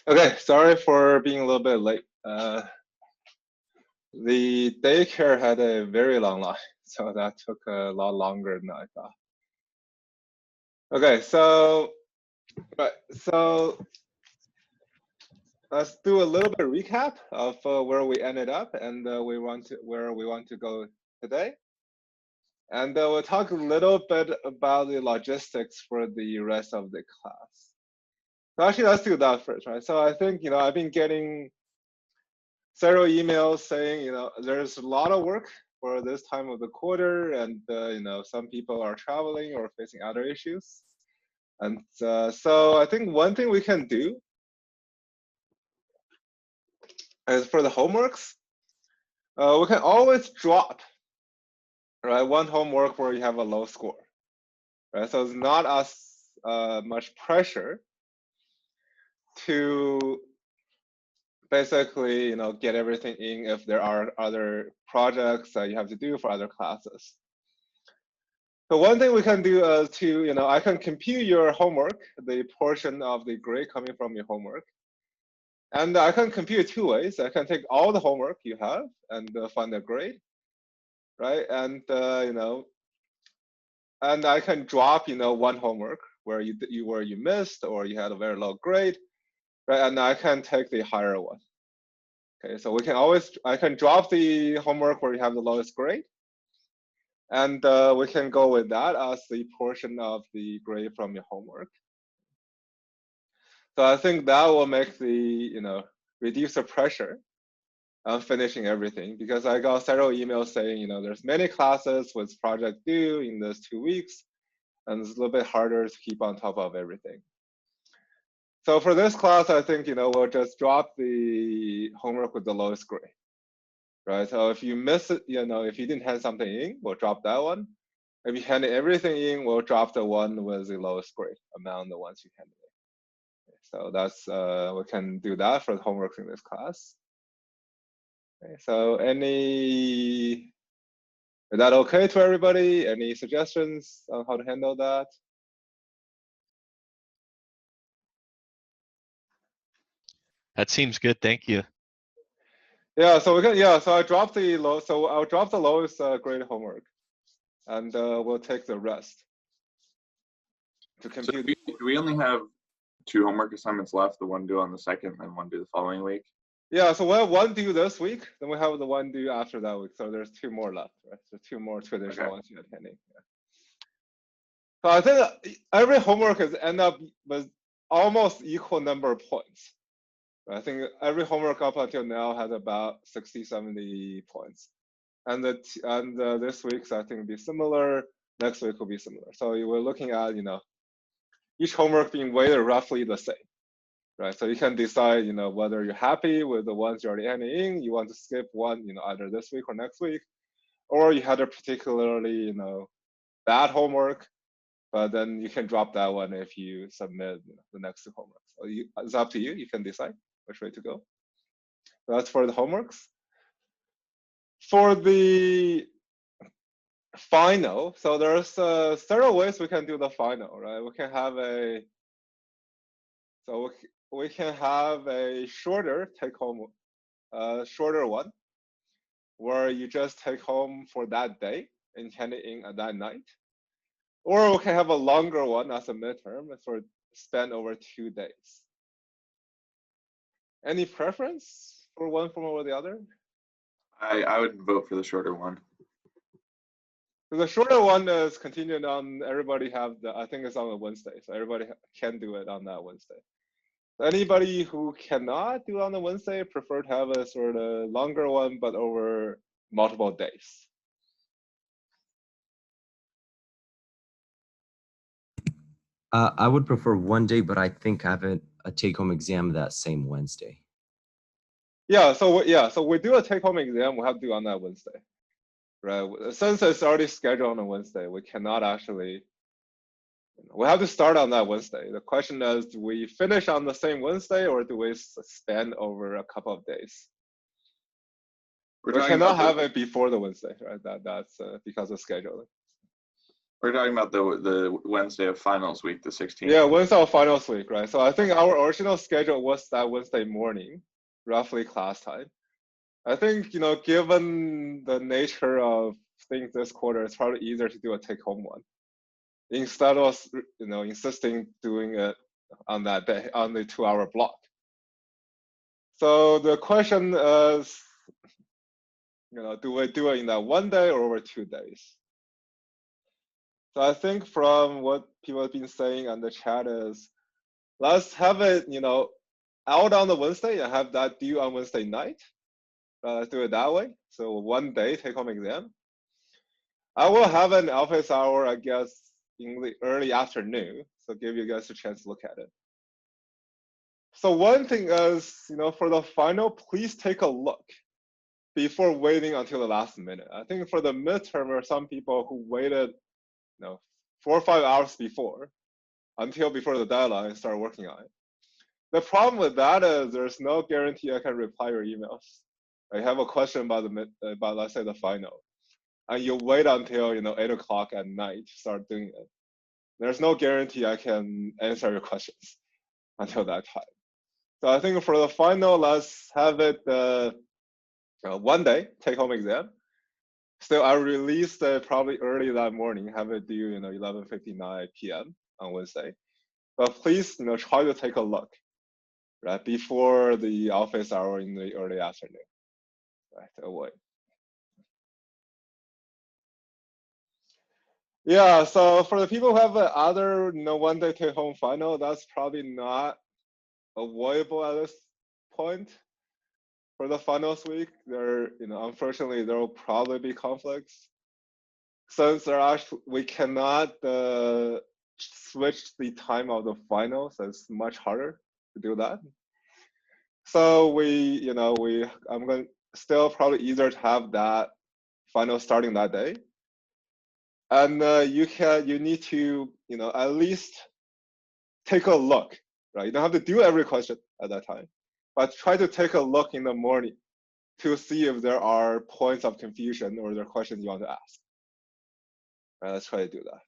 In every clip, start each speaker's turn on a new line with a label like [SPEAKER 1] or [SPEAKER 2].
[SPEAKER 1] Okay, sorry for being a little bit late. The daycare had a very long line, so that took a lot longer than I thought. Okay, so let's do a little bit of recap of where we ended up and where we want to go today, and we'll talk a little bit about the logistics for the rest of the class. So actually, let's do that first, right? So I think I've been getting several emails saying, there's a lot of work for this time of the quarter, and some people are traveling or facing other issues. And so I think one thing we can do is for the homeworks, we can always drop, right, one homework where you have a low score, right? So it's not as much pressure to basically, get everything in if there are other projects that you have to do for other classes. So one thing we can do is I can compute your homework, the portion of the grade coming from your homework. And I can compute two ways. I can take all the homework you have and find the grade, right? And, and I can drop, one homework where you missed or you had a very low grade, right? And I can take the higher one. Okay, so I can drop the homework where you have the lowest grade. And we can go with that as the portion of the grade from your homework. So I think that will make reduce the pressure on finishing everything, because I got several emails saying, there's many classes with project due in those 2 weeks, and it's a little bit harder to keep on top of everything. So for this class, I think, we'll just drop the homework with the lowest grade, right? So if you miss it, if you didn't hand something in, we'll drop that one. If you handed everything in, we'll drop the one with the lowest grade among the ones you handed in. So that's, we can do that for the homework in this class. Okay, so is that okay to everybody? Any suggestions on how to handle that?
[SPEAKER 2] That seems good. Thank you.
[SPEAKER 1] Yeah, so so I'll drop the lowest grade homework, and we'll take the rest to compute.
[SPEAKER 3] So do we only have 2 homework assignments left, the one due on the 2nd and one due the following week?
[SPEAKER 1] Yeah, so we have one due this week, then we have the one due after that week. So there's 2 more left, right? So 2 more traditional ones you're attending. Yeah. So I think every homework has end up with almost equal number of points. I think every homework up until now has about 60, 70 points. And this week's, I think, will be similar. Next week will be similar. So we're looking at, each homework being weighted roughly the same, right? So you can decide, whether you're happy with the ones you already handed in, you want to skip one, either this week or next week, or you had a particularly, bad homework, but then you can drop that one if you submit the next 2 homeworks. So it's up to you. You can decide which way to go. So that's for the homeworks. For the final, so there's several ways we can do the final, right? We can have a shorter take-home, shorter one, where you just take home for that day and hand it in at that night. Or we can have a longer one as a midterm for spend over 2 days. Any preference for one form or the other?
[SPEAKER 3] I would vote for the shorter one.
[SPEAKER 1] The shorter one is contingent on everybody I think it's on a Wednesday, so everybody can do it on that Wednesday. Anybody who cannot do it on a Wednesday prefer to have a sort of longer one, but over multiple days.
[SPEAKER 4] I would prefer one day, but I think I have a take-home exam that same Wednesday.
[SPEAKER 1] Yeah, so we do a take-home exam. We have to do on that Wednesday, right? Since it's already scheduled on a Wednesday, we cannot actually. We have to start on that Wednesday. The question is, do we finish on the same Wednesday or do we spend over a couple of days? We cannot have it before the Wednesday, right? That's because of scheduling.
[SPEAKER 3] We're talking about the Wednesday of finals week, the 16th.
[SPEAKER 1] Yeah, Wednesday of finals week, right? So I think our original schedule was that Wednesday morning, roughly class time. I think, given the nature of things this quarter, it's probably easier to do a take-home one instead of, insisting doing it on that day, on the 2-hour block. So the question is, do we do it in that one day or over 2 days? So I think from what people have been saying on the chat is, let's have it, out on the Wednesday and have that due on Wednesday night. Let's do it that way. So 1 day take-home exam. I will have an office hour, I guess, in the early afternoon. So give you guys a chance to look at it. So one thing is, for the final, please take a look before waiting until the last minute. I think for the midterm, there are some people who waited, 4 or 5 hours before the deadline and start working on it. The problem with that is there's no guarantee I can reply your emails. I have a question about let's say the final, and you wait until 8 o'clock at night to start doing it. There's no guarantee I can answer your questions until that time. So I think for the final, let's have it 1 day take-home exam. Still, I released it probably early that morning, have it due 11:59 p.m. on Wednesday. But please, try to take a look, right, before the office hour in the early afternoon, right, to avoid. Yeah, so for the people who have other, 1 day take-home final, that's probably not avoidable at this point. For the finals week, unfortunately, there will probably be conflicts. Since we cannot switch the time of the finals, it's much harder to do that. So I'm going to still probably easier to have that final starting that day. And you need to, at least take a look, right? You don't have to do every question at that time, but try to take a look in the morning to see if there are points of confusion or there are questions you want to ask. Let's try to do that.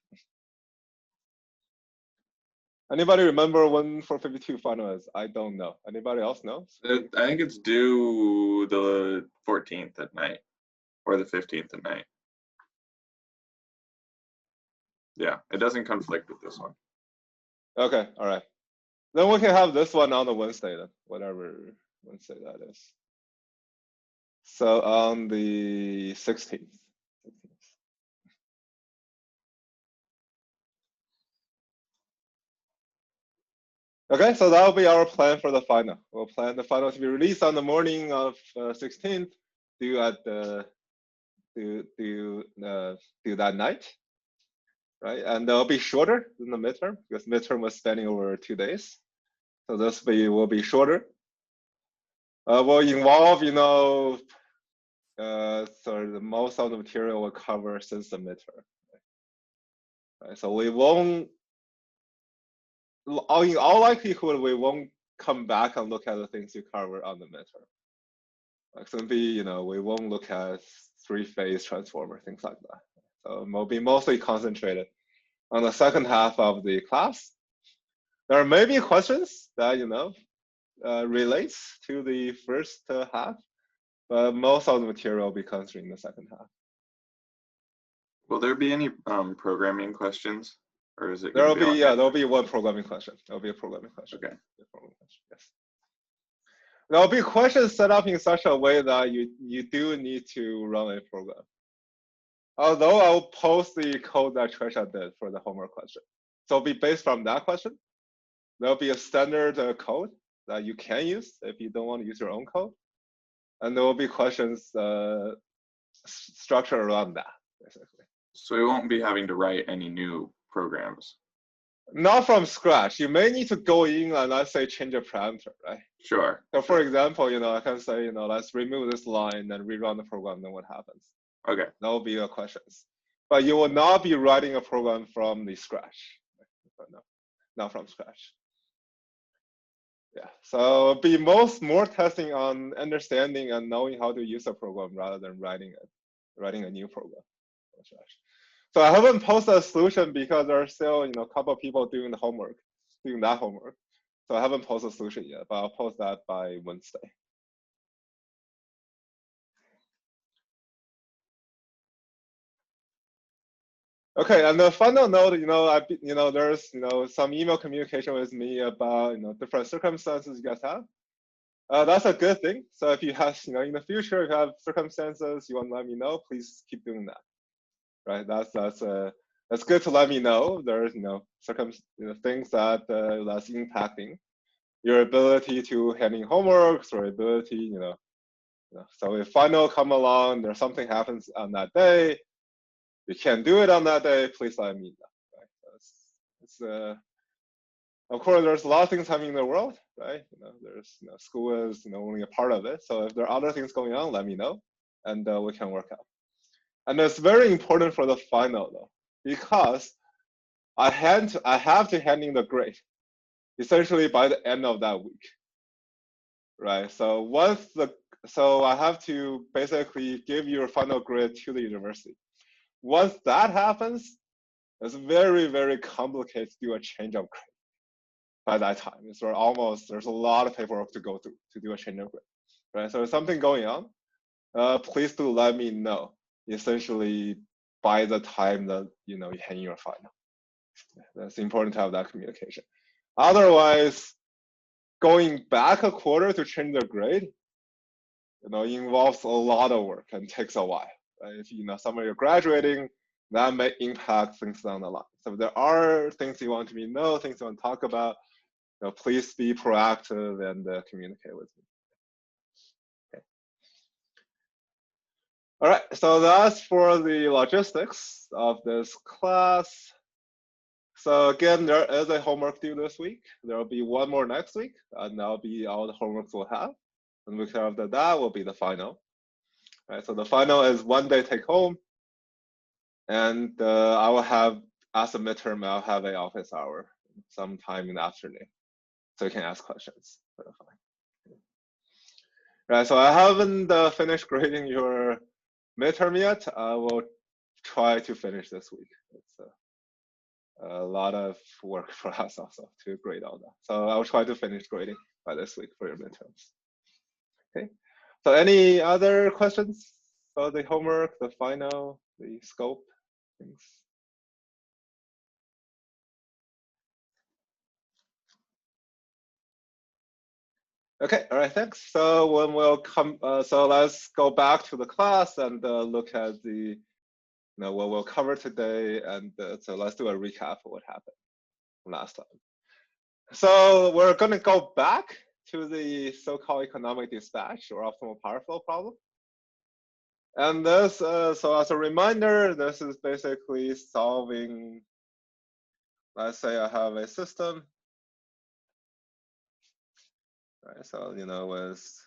[SPEAKER 1] Anybody remember when 452 final is? I don't know. Anybody else know?
[SPEAKER 3] I think it's due the 14th at night or the 15th at night. Yeah, it doesn't conflict with this one.
[SPEAKER 1] Okay, all right. Then we can have this one on the Wednesday then, whatever Wednesday that is. So on the 16th. Okay, so that'll be our plan for the final. We'll plan the final to be released on the morning of 16th, due at due that night, right? And they'll be shorter than the midterm because midterm was spanning over 2 days. So this will be shorter. Will involve, so the most of the material will cover since the midterm. Right? So we won't, in all likelihood, we won't come back and look at the things you cover on the midterm. Like simply, we won't look at 3-phase transformer, things like that. So we'll be mostly concentrated on the second half of the class. There may be questions that, relates to the first half, but most of the material will be concentrated in the second half.
[SPEAKER 3] Will there be any programming questions, or is it?
[SPEAKER 1] There'll be one programming question. There'll be a programming question.
[SPEAKER 3] Okay.
[SPEAKER 1] Yes. There'll be questions set up in such a way that you do need to run a program. Although I'll post the code that Trisha did for the homework question. So it'll be based from that question. There'll be a standard code that you can use if you don't want to use your own code. And there will be questions structured around that, basically.
[SPEAKER 3] So we won't be having to write any new programs.
[SPEAKER 1] Not from scratch. You may need to go in and, let's say, change a parameter, right?
[SPEAKER 3] Sure.
[SPEAKER 1] So for example, I can say, let's remove this line and rerun the program, then what happens?
[SPEAKER 3] Okay.
[SPEAKER 1] That will be your questions. But you will not be writing a program from the scratch. No, not from scratch. Yeah, so it'll be more testing on understanding and knowing how to use a program rather than writing a new program from scratch. So I haven't posted a solution because there are still a couple of people doing that homework. So I haven't posted a solution yet, but I'll post that by Wednesday. Okay, and the final note, there's some email communication with me about different circumstances you guys have. That's a good thing. So if you have, in the future, if you have circumstances you want to let me know, please keep doing that. Right? That's good to let me know. There's things that that's impacting your ability to handling homeworks or ability, So if final come along, there's something happens on that day, you can't do it on that day, please let me know. Right? Of course, there's a lot of things happening in the world, right? There's school is only a part of it. So if there are other things going on, let me know, and we can work out. And it's very important for the final though, because I have to hand in the grade essentially by the end of that week, right? So so I have to basically give your final grade to the university. Once that happens, it's very, very complicated to do a change of grade by that time. There's a lot of paperwork to go through to do a change of grade, right? So if something going on, please do let me know, essentially by the time that you hand in your final. That's important to have that communication. Otherwise, going back a quarter to change the grade, involves a lot of work and takes a while. Right? If somewhere you're graduating, that may impact things down the line. So if there are things you want me to know, things you want to talk about, please be proactive and communicate with me. Okay. All right, so that's for the logistics of this class. So again, there is a homework due this week. There will be one more next week, and that'll be all the homeworks we'll have. And week after that will be the final. All right, so the final is one day take home. And I will have, as a midterm, I'll have an office hour sometime in the afternoon. So you can ask questions for the final. Right, so I haven't finished grading your midterm yet. I will try to finish this week. It's a lot of work for us also to grade all that. So I'll try to finish grading by this week for your midterms. Okay, so any other questions about the homework, the final, the scope, things? Okay, all right, thanks. So when we'll come, so let's go back to the class and look at the, what we'll cover today. And so let's do a recap of what happened last time. So we're gonna go back to the so-called economic dispatch or optimal power flow problem. And this, so as a reminder, this is basically solving, let's say I have a system. Right, so, with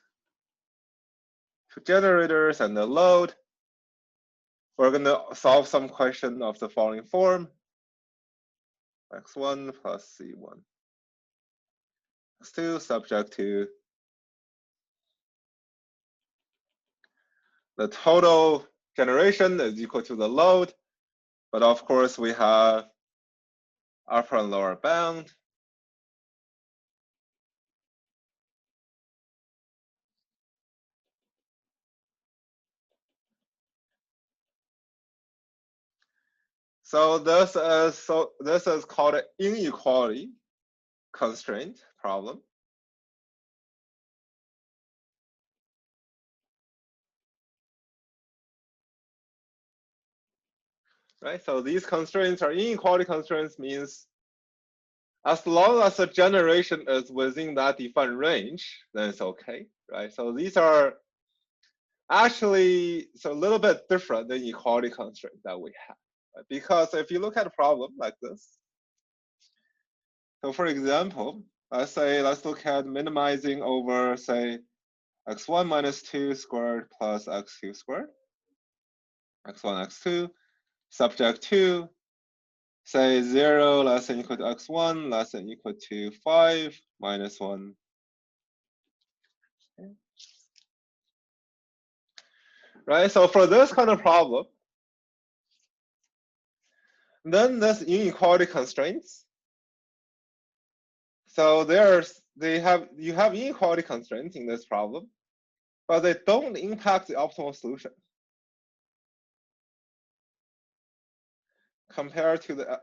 [SPEAKER 1] two generators and the load. We're going to solve some question of the following form. X1 plus C1. X2 subject to the total generation is equal to the load. But of course, we have upper and lower bound. So this is called an inequality constraint problem. Right. So these constraints are inequality constraints, means as long as the generation is within that defined range, then it's okay. Right. So these are actually a little bit different than equality constraint that we have. Right? Because if you look at a problem like this, so for example, let's look at minimizing over, say, x1 minus 2 squared plus x2 squared, x1, x2, subject to, say 0 less than equal to x1 less than equal to 5 minus 1. Okay. Right, so for this kind of problem, Then there's inequality constraints. So you have inequality constraints in this problem, but they don't impact the optimal solution compared to the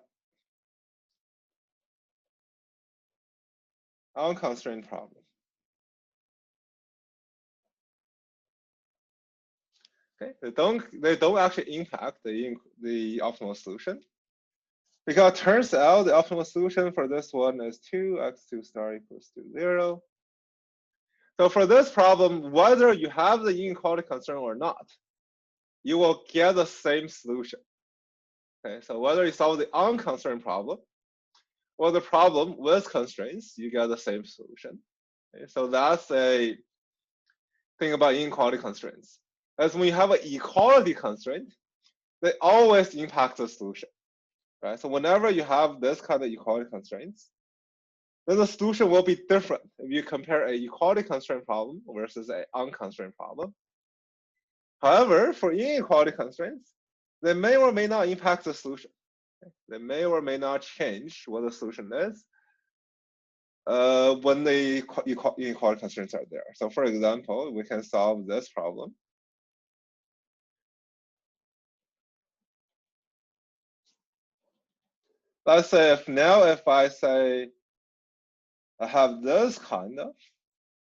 [SPEAKER 1] unconstrained problem. Okay, they don't actually impact the optimal solution, because it turns out the optimal solution for this one is 2x2 star equals to 0. So for this problem, whether you have the inequality constraint or not, you will get the same solution. Okay, so whether you solve the unconstrained problem or the problem with constraints, you get the same solution. Okay, so that's a thing about inequality constraints. As when you have an equality constraint, they always impact the solution. Right? So whenever you have this kind of equality constraints, then the solution will be different if you compare an equality constraint problem versus an unconstrained problem. However, for inequality constraints, they may or may not impact the solution. They may or may not change what the solution is when the inequality constraints are there. So for example, we can solve this problem. Let's say if I say I have this kind of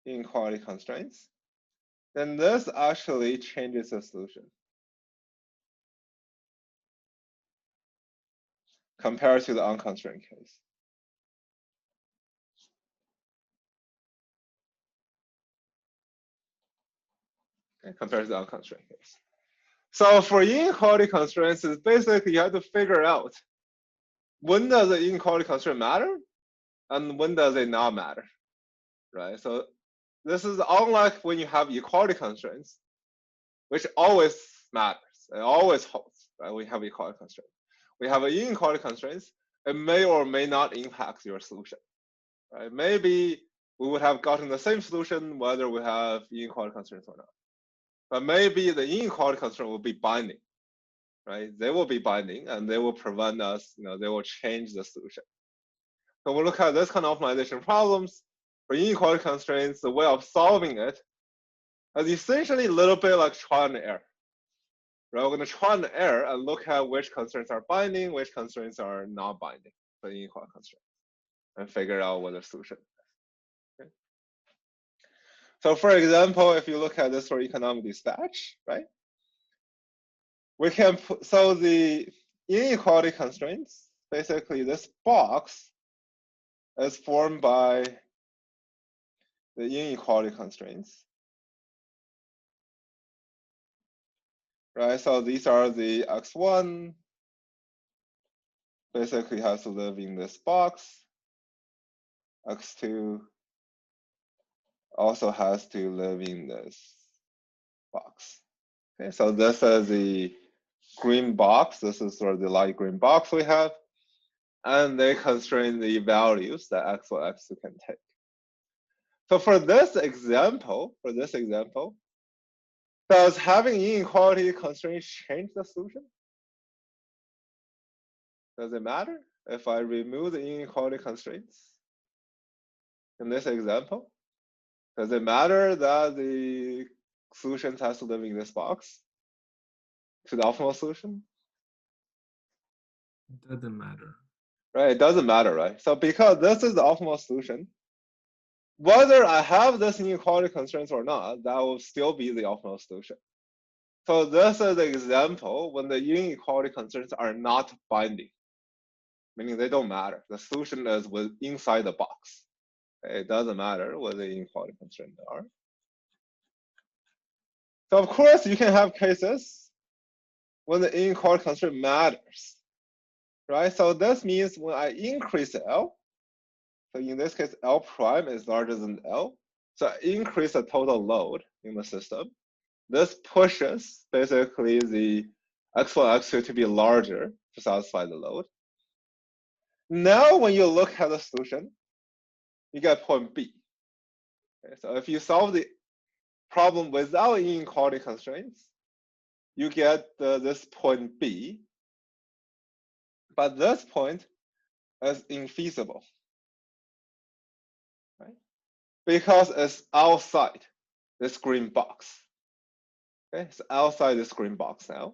[SPEAKER 1] inequality constraints, then this actually changes the solution compared to the unconstrained case. Okay, compared to the unconstrained case. So for inequality constraints, it's basically you have to figure out when does the inequality constraint matter and when does it not matter, right? So this is unlike when you have equality constraints, which always matters. It always holds, right? We have equality constraint. We have an inequality constraints. It may or may not impact your solution, right? Maybe we would have gotten the same solution whether we have inequality constraints or not. But maybe the inequality constraint will be binding, right? They will be binding and they will prevent us, they will change the solution. So we look at this kind of optimization problems for inequality constraints, the way of solving it is essentially a little bit like trial and error. Right? We're going to try and error and look at which constraints are binding, which constraints are not binding for the inequality constraints, and figure out what the solution is. Okay. So for example, if you look at this for Economic.Dispatch, right? We can put, so the inequality constraints, basically this box is formed by the inequality constraints. Right, so these are the x1, basically has to live in this box. X2 also has to live in this box. Okay, so this is the green box. This is sort of the light green box we have. And they constrain the values that x1, x2 can take. So for this example, does having inequality constraints change the solution? Does it matter if I remove the inequality constraints in this example? Does it matter that the solution has to live in this box to the optimal solution?
[SPEAKER 5] It doesn't matter.
[SPEAKER 1] Right, it doesn't matter, right? So because this is the optimal solution, whether I have this inequality constraints or not, that will still be the optimal solution. So this is the example when the inequality constraints are not binding, meaning they don't matter. The solution is inside the box. It doesn't matter what the inequality constraints are. So of course, you can have cases when the inequality constraint matters, right? So this means when I increase L, so in this case, L prime is larger than L. So I increase the total load in the system. This pushes basically the x1, x2 to be larger to satisfy the load. Now, when you look at the solution, you get point B. Okay, so if you solve the problem without inequality constraints, you get this point B. but this point is infeasible, right? Because it's outside this green box. Okay, it's outside this green box now.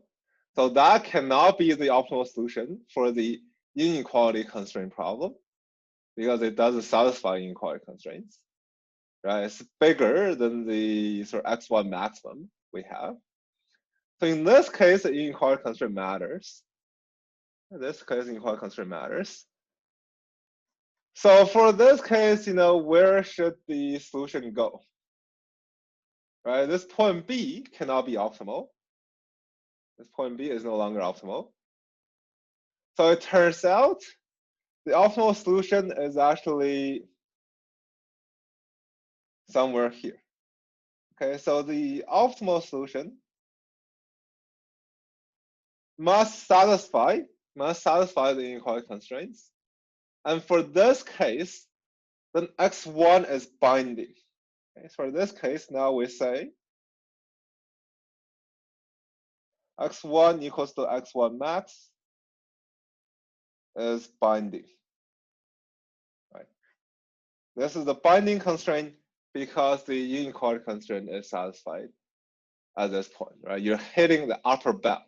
[SPEAKER 1] So that cannot be the optimal solution for the inequality constraint problem because it doesn't satisfy inequality constraints, right? It's bigger than the sort of x1 maximum we have. So in this case, the inequality constraint matters. In this case, inequality constraint matters. So for this case, where should the solution go? Right, this point B cannot be optimal. This point B is no longer optimal. So it turns out the optimal solution is actually somewhere here. Okay, so the optimal solution must satisfy the inequality constraints. And for this case, then x1 is binding. Okay, so for this case, now we say x1 equals to x1 max is binding. Right. This is the binding constraint because the inequality constraint is satisfied at this point, right? You're hitting the upper bound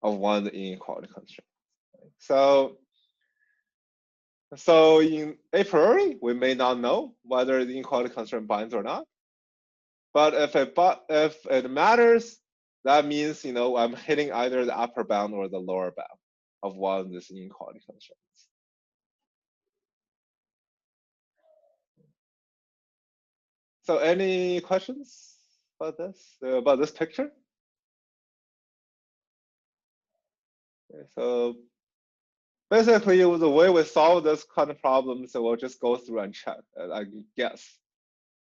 [SPEAKER 1] of one of the inequality constraints. Right? So in a priori, we may not know whether the inequality constraint binds or not. But if it matters, that means I'm hitting either the upper bound or the lower bound of one of these inequality constraints. So any questions about this picture? Okay, so basically, the way we solve this kind of problem, so we'll just go through and check, I guess,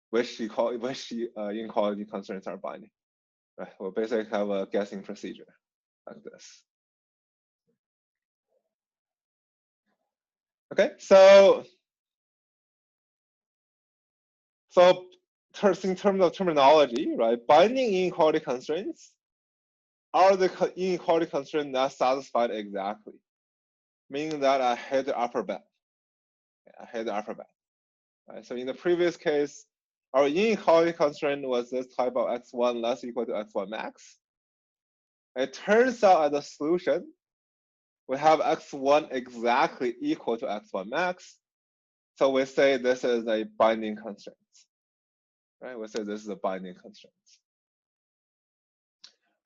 [SPEAKER 1] which inequality constraints are binding. Right? We'll basically have a guessing procedure like this. Okay, so in terms of terminology, right? Binding inequality constraints are the inequality constraint that's satisfied exactly, meaning that I hit the upper bound. Right? So in the previous case, our inequality constraint was this type of x1 less equal to x1 max. It turns out at the solution, we have x1 exactly equal to x1 max. So we say this is a binding constraint. Right? We say this is a binding constraint.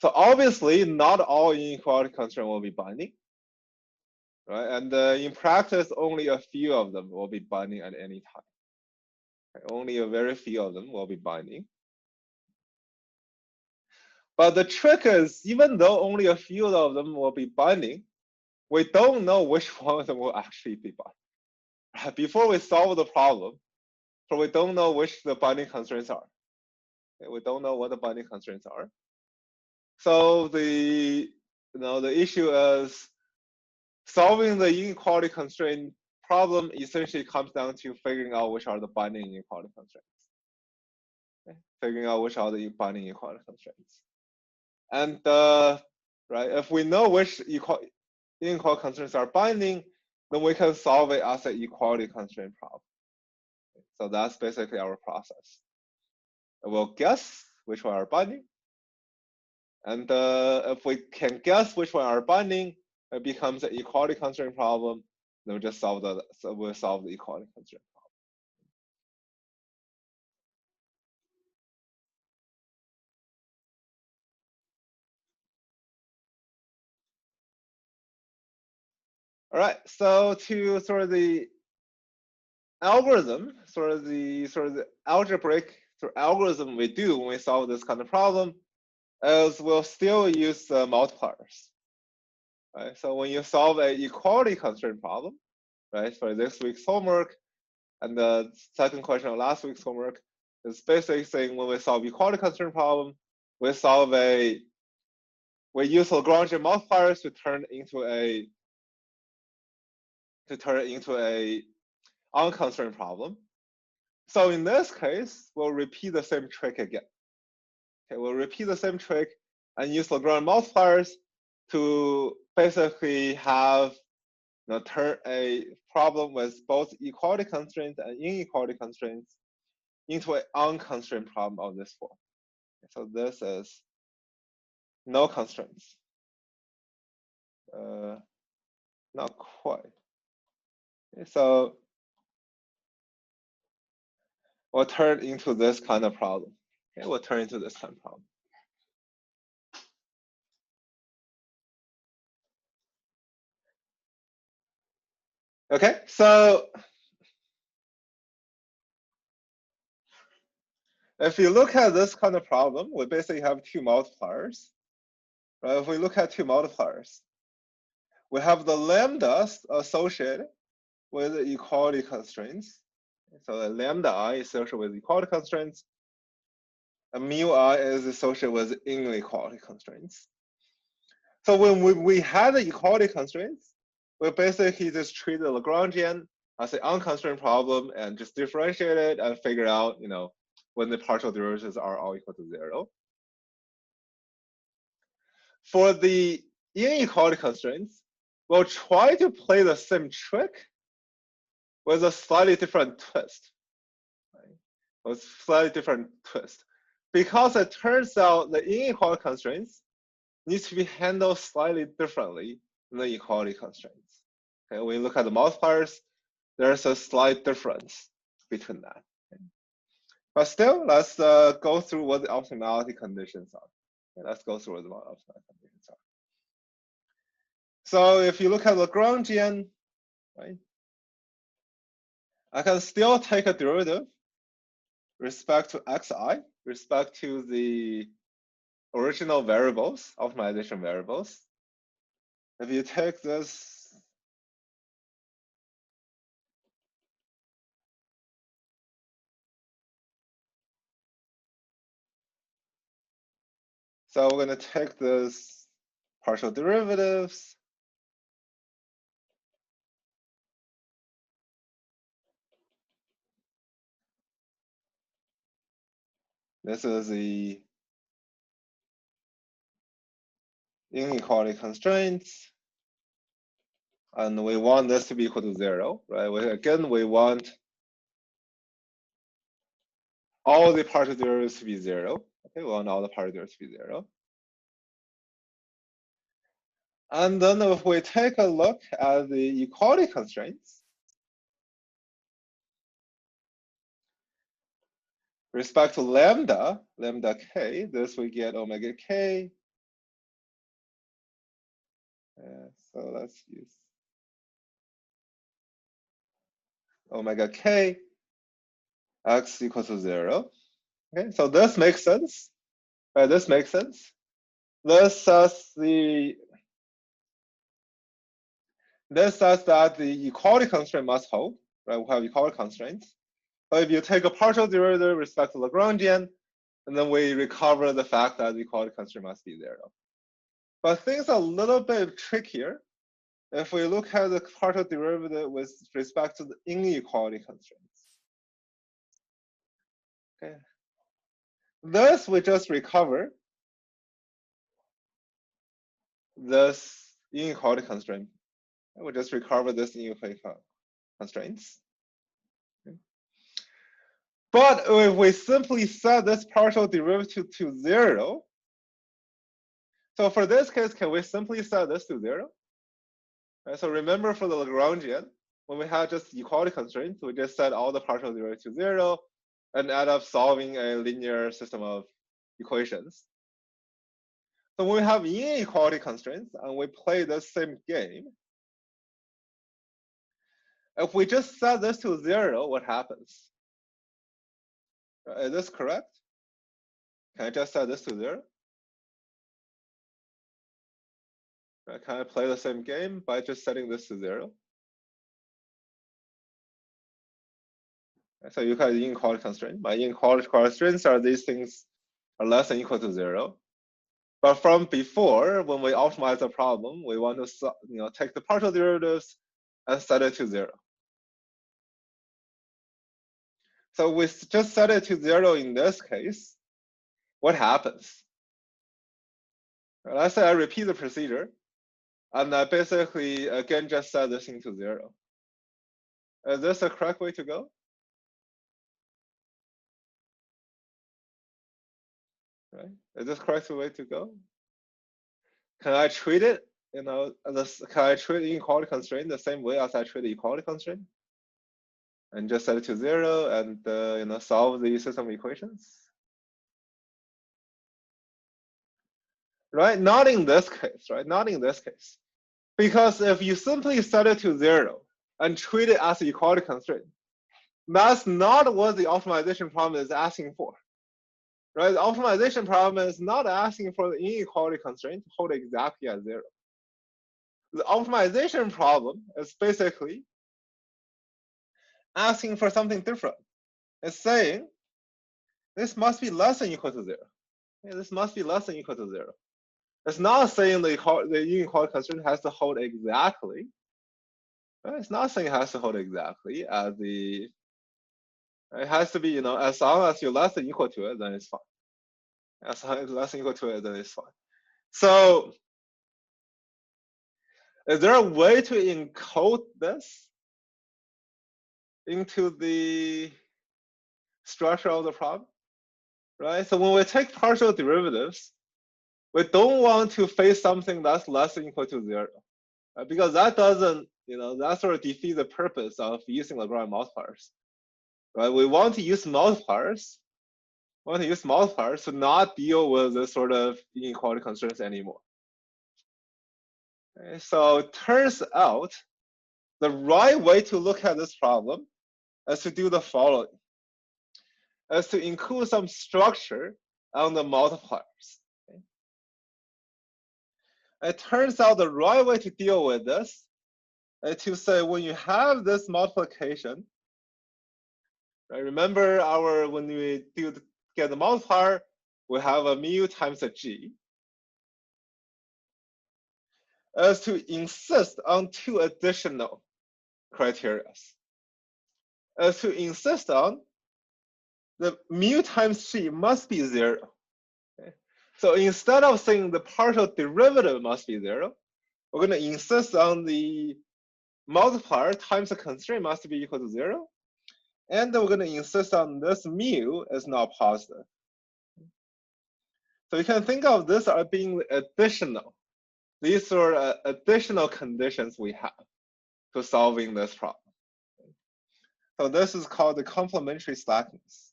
[SPEAKER 1] So obviously, not all inequality constraints will be binding. Right? And in practice, only a few of them will be binding at any time. Right? Only a very few of them will be binding. But the trick is, even though only a few of them will be binding, we don't know which one of them will actually be binding. Right? Before we solve the problem, so we don't know which the binding constraints are. Okay? We don't know what the binding constraints are. So the issue is solving the inequality constraint problem essentially comes down to figuring out which are the binding inequality constraints. Okay? Figuring out which are the binding inequality constraints. And right, if we know which inequality constraints are binding, then we can solve it as an equality constraint problem. Okay? So that's basically our process. We'll guess which one are binding. And if we can guess which one are binding, it becomes an equality constraint problem. Then we just solve we'll solve the equality constraint problem. All right, so to sort of the algorithm, sort of the algebraic algorithm we do when we solve this kind of problem is we'll still use multipliers. Right? So when you solve an equality constraint problem, right, for this week's homework, and the second question of last week's homework is basically saying when we solve equality constraint problem, we use Lagrangian multipliers to turn into a unconstrained problem. So in this case, we'll repeat the same trick again. Okay, we'll repeat the same trick and use Lagrangian multipliers to basically have turn a problem with both equality constraints and inequality constraints into an unconstrained problem of this form. So this is no constraints. Not quite. Okay, so we'll turn into this kind of problem. Okay, we'll turn into this kind of problem. Okay, so if you look at this kind of problem, we basically have two multipliers. Right? If we look at two multipliers, we have the lambdas associated with the equality constraints. So the lambda I is associated with equality constraints, and mu I is associated with inequality constraints. So when we had the equality constraints, we basically just treat the Lagrangian as an unconstrained problem and just differentiate it and figure out, when the partial derivatives are all equal to 0. For the inequality constraints, we'll try to play the same trick with a slightly different twist. Right? With slightly different twist. Because it turns out the inequality constraints needs to be handled slightly differently than the equality constraints. Okay, when you look at the multipliers, there's a slight difference between that. Okay. But still, let's go through what the optimality conditions are. Okay, let's go through what the optimality conditions are. So if you look at Lagrangian, right, I can still take a derivative respect to xi, respect to the original variables, optimization variables. If you take this, so we're going to take this partial derivatives. This is the inequality constraints. And we want this to be equal to 0, right? We want all the partial derivatives to be 0. Okay, we want all the partial derivatives to be 0. And then if we take a look at the equality constraints, respect to lambda k, this we get omega k. So let's use omega k, x equals to 0. Okay, so this makes sense. Right, this makes sense. This says that the equality constraint must hold. Right, we have equality constraints. So if you take a partial derivative with respect to Lagrangian, and then we recover the fact that the equality constraint must be 0. But things are a little bit trickier if we look at the partial derivative with respect to the inequality constraints. Okay. This we just recover this inequality constraint. We just recover this inequality constraints. Okay. But if we simply set this partial derivative to 0, so for this case, can we simply set this to 0? Right, so remember for the Lagrangian, when we had just equality constraints, we just set all the partial derivatives to 0 and end up solving a linear system of equations. So when we have inequality constraints and we play the same game, if we just set this to 0, what happens? Is this correct? Can I just set this to 0? Can I play the same game by just setting this to 0? So you have the inequality constraint. My inequality constraints are these things are less than or equal to 0. But from before, when we optimize the problem, we want to take the partial derivatives and set it to 0. So we just set it to 0 in this case. What happens? Let's say I repeat the procedure. And I basically, again, just set this into 0. Is this a correct way to go? Right? Is this correct way to go? Can I treat it, can I treat inequality constraint the same way as I treat the equality constraint? And just set it to 0 and solve the system equations? Right? Not in this case, right? Not in this case. Because if you simply set it to 0 and treat it as an equality constraint, that's not what the optimization problem is asking for. Right? The optimization problem is not asking for the inequality constraint to hold exactly at 0. The optimization problem is basically asking for something different. It's saying this must be less than or equal to 0. Yeah, this must be less than or equal to 0. It's not saying the inequality constraint has to hold exactly. Right? It's not saying it has to hold exactly as the. It has to be, as long as you're less than or equal to it, then it's fine. As long as it's less than or equal to it, then it's fine. So, is there a way to encode this into the structure of the problem? Right? So when we take partial derivatives, we don't want to face something that's less than or equal to 0, right? Because that doesn't, that sort of defeats the purpose of using Lagrange multipliers, right? We want to use multipliers. We want to use multipliers to not deal with this sort of inequality constraints anymore. Okay, so it turns out the right way to look at this problem is to do the following: is to include some structure on the multipliers. Okay? It turns out the right way to deal with this is to say when you have this multiplication, right? Remember when we get the multiplier, we have a mu times a g. Is to insist on 2 additional criteria. Is to insist on the mu times g must be 0. Okay? So instead of saying the partial derivative must be 0, we're going to insist on the multiplier times the constraint must be equal to 0. And then we're going to insist on this mu is not positive. So you can think of this as being additional. These are additional conditions we have to solving this problem. So this is called the complementary slackness.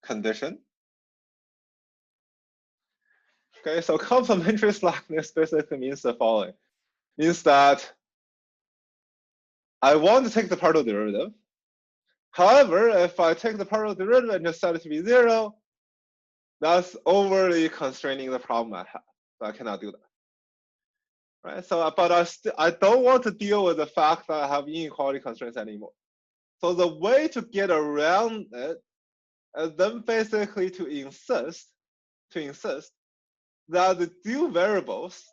[SPEAKER 1] Condition. Okay, so complementary slackness basically means the following. Means that I want to take the partial derivative. However, if I take the partial derivative and just set it to be 0, that's overly constraining the problem I have. So I cannot do that. Right? So, but I don't want to deal with the fact that I have inequality constraints anymore. So the way to get around it is then basically to insist that the two variables,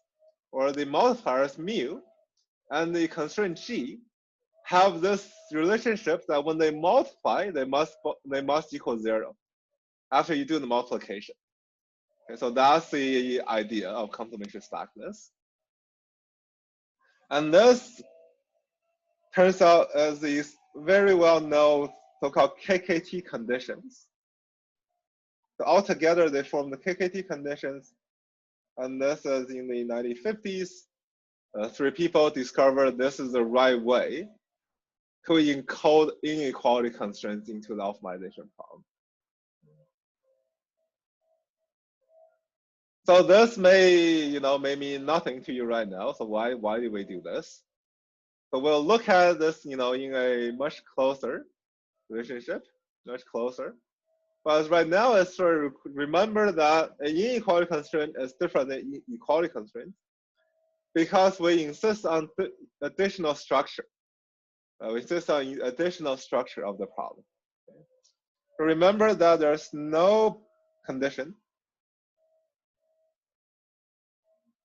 [SPEAKER 1] or the multipliers mu and the constraint g, have this relationship that when they multiply, they must equal 0 after you do the multiplication. Okay, so that's the idea of complementary slackness. And this turns out as these very well-known so-called KKT conditions. So altogether, they form the KKT conditions. And this is in the 1950s. 3 people discovered this is the right way to encode inequality constraints into the optimization problem. So this may mean nothing to you right now. So why did we do this? So we'll look at this, in a much closer relationship, much closer. But right now, it's sort of remember that an inequality constraint is different than equality constraint because we insist on additional structure. We insist on additional structure of the problem. Okay. Remember that there's no condition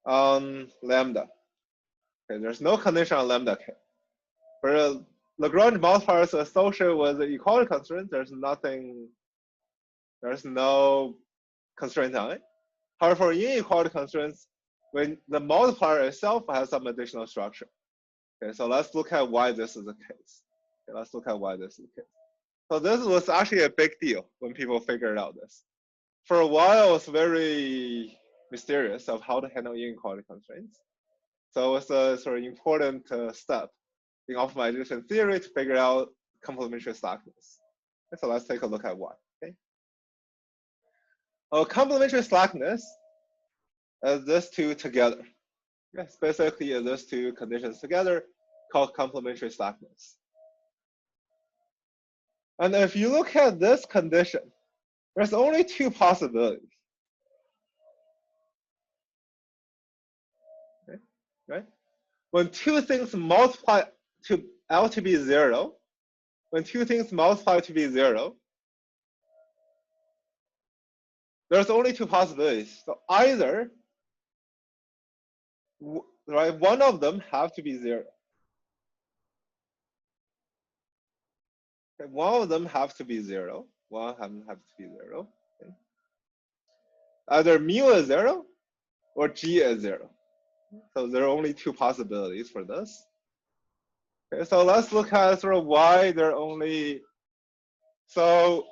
[SPEAKER 1] on lambda. Okay, there's no condition on lambda k. For Lagrange multipliers associated with the equality constraint, there's nothing There's no constraint on it. However, for inequality constraints, when the multiplier itself has some additional structure. Okay, so let's look at why this is the case. Okay, let's look at why this is the case. So this was actually a big deal when people figured out this. For a while, it was very mysterious of how to handle inequality constraints. So it's a sort of important step in optimization theory to figure out complementary slackness. Okay, so let's take a look at why. Okay. Complementary slackness is these two together. Yes, basically these two conditions together called complementary slackness. And if you look at this condition, there's only two possibilities. Okay, right? When two things multiply to L to be 0, when two things multiply to be 0, there's only two possibilities. So either, right, one of them have to be 0. Okay, one of them have to be 0. One of them have to be 0. Okay. Either mu is 0 or g is 0. So there are only two possibilities for this. Okay, so let's look at sort of why there are only. So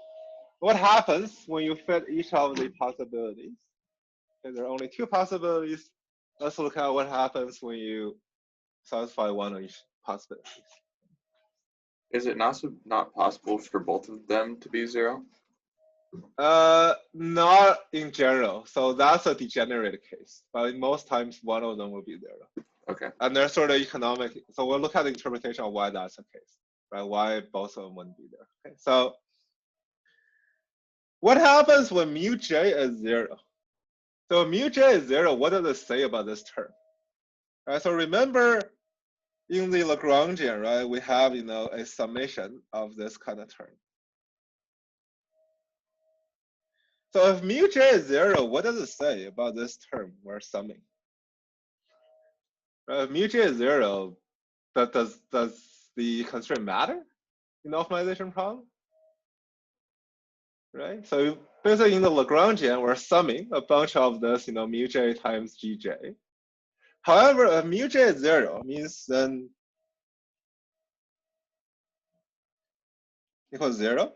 [SPEAKER 1] what happens when you fit each of the possibilities? Okay, there are only two possibilities. Let's look at what happens when you satisfy one of each possibility.
[SPEAKER 3] Is it not possible for both of them to be 0?
[SPEAKER 1] Not in general. So that's a degenerate case. But most times one of them will be 0.
[SPEAKER 3] Okay.
[SPEAKER 1] And there's sort of economic. So we'll look at the interpretation of why that's the case, right? Why both of them wouldn't be there. Okay. So what happens when mu j is 0? So mu j is 0. What does it say about this term? Right. So remember, in the Lagrangian, right, we have a summation of this kind of term. So if mu j is 0, what does it say about this term we're summing? Right, if mu j is 0, does the constraint matter in the optimization problem? Right. So basically in the Lagrangian, we're summing a bunch of this, mu j times gj. However, if mu j is 0, means then equals 0.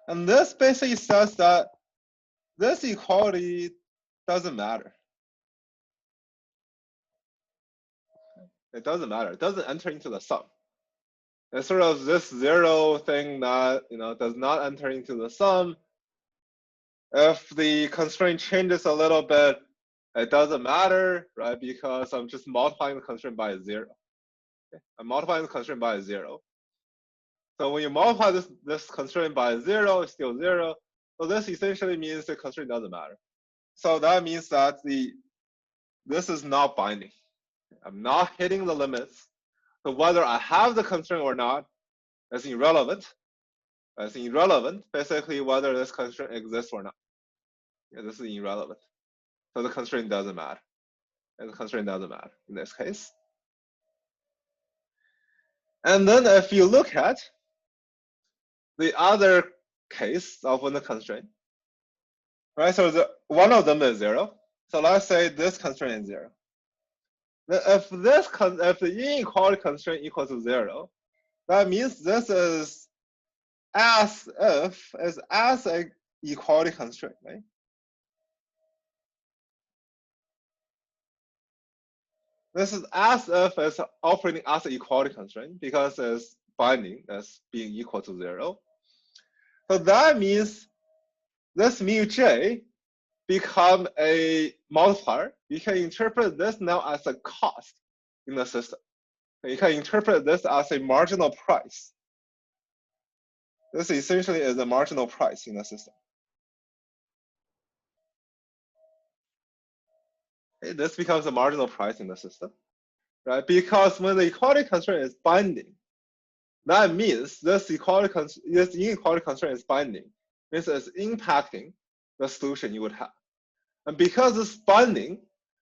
[SPEAKER 1] And this basically says that this equality doesn't matter. It doesn't matter. It doesn't enter into the sum. It's sort of this 0 thing that does not enter into the sum. If the constraint changes a little bit, it doesn't matter, right? Because I'm just multiplying the constraint by 0. Okay? I'm multiplying the constraint by 0. So when you multiply this constraint by 0, it's still 0. So this essentially means the constraint doesn't matter. So that means that this is not binding. I'm not hitting the limits. So whether I have the constraint or not is irrelevant. It's irrelevant, basically, whether this constraint exists or not. Yeah, this is irrelevant. So the constraint doesn't matter. And the constraint doesn't matter in this case. And then if you look at the other case of when the constraint, right? So one of them is 0. So let's say this constraint is 0. If the inequality constraint equals to 0, that means this is as a equality constraint, right? This is as if it's operating as an equality constraint because it's binding as being equal to 0. So that means this mu j become a multiplier. You can interpret this now as a cost in the system. You can interpret this as a marginal price. This essentially is a marginal price in the system. Okay, this becomes a marginal price in the system, right? Because when the equality constraint is binding, that means this inequality constraint is binding. This is impacting the solution you would have. And because it's binding,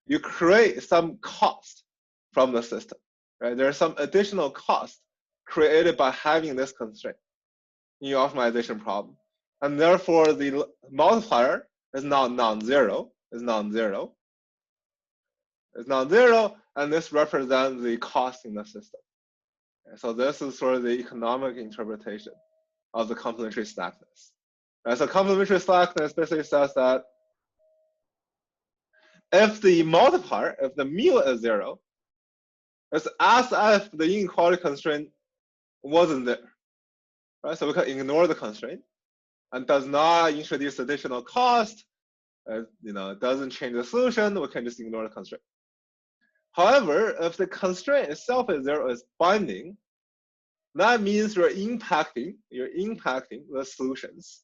[SPEAKER 1] you create some cost from the system, right? There's some additional cost created by having this constraint in your optimization problem. and therefore the multiplier is not non-zero, is non-zero. It's non-zero, and this represents the cost in the system. So this is sort of the economic interpretation of the complementary slackness. So complementary slackness basically says that if the multiplier, if the mu is zero, it's as if the inequality constraint wasn't there, right? So we can ignore the constraint and does not introduce additional cost. It doesn't change the solution. We can just ignore the constraint. However, if the constraint itself is zero, is binding, that means you're impacting the solutions,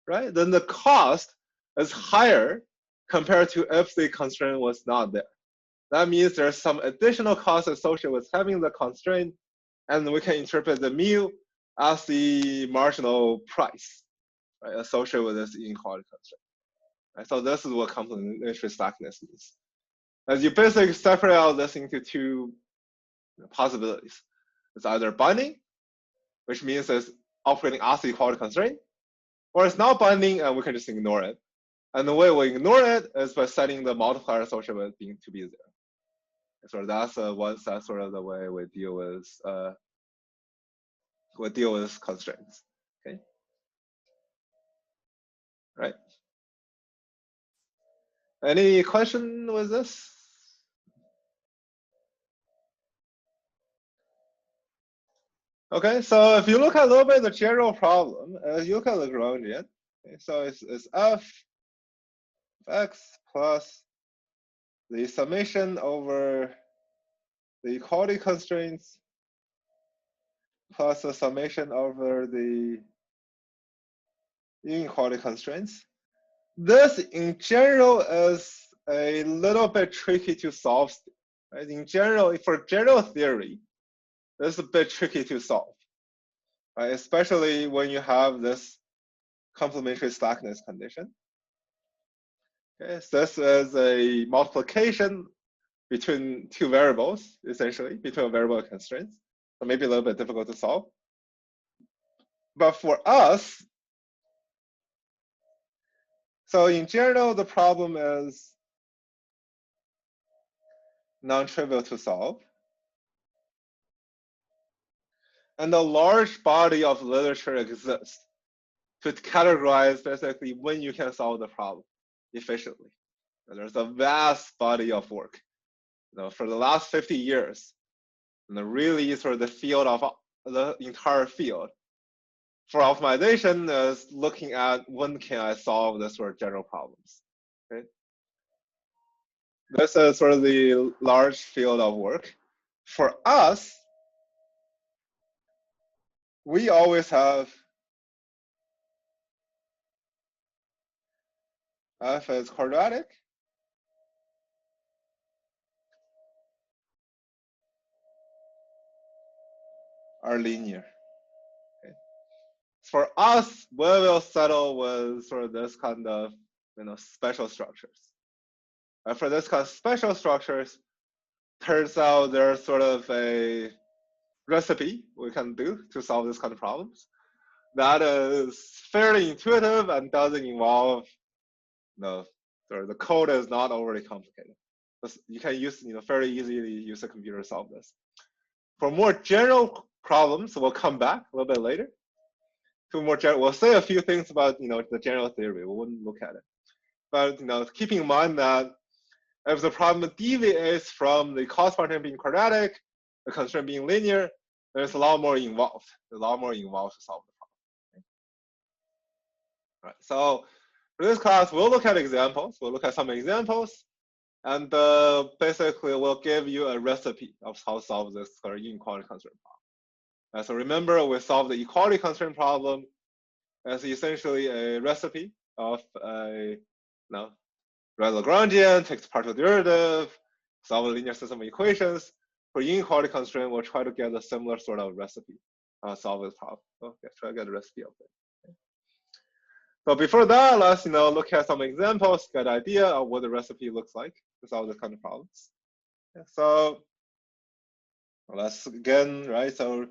[SPEAKER 1] right? Then the cost is higher compared to if the constraint was not there. That means there's some additional cost associated with having the constraint, and we can interpret the mu as the marginal price, right, associated with this inequality constraint. Right? So this is what complementary slackness means. As you basically separate out this into two possibilities. It's either binding, which means it's operating as the equality constraint, or it's not binding and we can just ignore it. And the way we ignore it is by setting the multiplier associated with it being to be zero. So that's that's sort of the way we deal with constraints. Okay. Right. Any question with this? Okay, so if you look at a little bit the general problem, you look at Lagrangian. Okay, so it's f of x plus the summation over the equality constraints plus the summation over the inequality constraints. This in general is a little bit tricky to solve. Right? In general, for general theory, this is a bit tricky to solve, right? Especially when you have this complementary slackness condition. Okay, so this is a multiplication between two variables, essentially, between a variable and constraints. So maybe a little bit difficult to solve. But for us, so in general, the problem is non-trivial to solve. And a large body of literature exists to categorize basically when you can solve the problem efficiently. And there's a vast body of work. For the last 50 years, really sort of the field of the entire field for optimization is looking at when can I solve this sort of general problems. Okay? This is sort of the large field of work. For us, we always have f is quadratic, are linear. Okay. For us, we will settle with sort of this kind of special structures. And for this kind of special structures, turns out there's sort of a recipe we can do to solve this kind of problems that is fairly intuitive and doesn't involve the code is not overly complicated. You can use fairly easily use a computer to solve this. For more general problems, we'll come back a little bit later. To more general, we'll say a few things about the general theory. We wouldn't look at it, but keeping in mind that if the problem deviates from the cost function being quadratic, the constraint being linear, there's a lot more involved. There's a lot more involved to solve the problem. Okay. All right. So for this class, we'll look at examples. We'll look at some examples, and basically we'll give you a recipe of how to solve this inequality constraint problem. So remember, we solved the equality constraint problem as essentially a recipe of a Lagrangian, takes partial derivative, solve a linear system of equations. For inequality constraint, we'll try to get a similar sort of recipe, solve this problem. Okay, try to get a recipe of it. Okay. So before that, let's look at some examples, get an idea of what the recipe looks like to solve this kind of problems. Okay, so let's again, right? So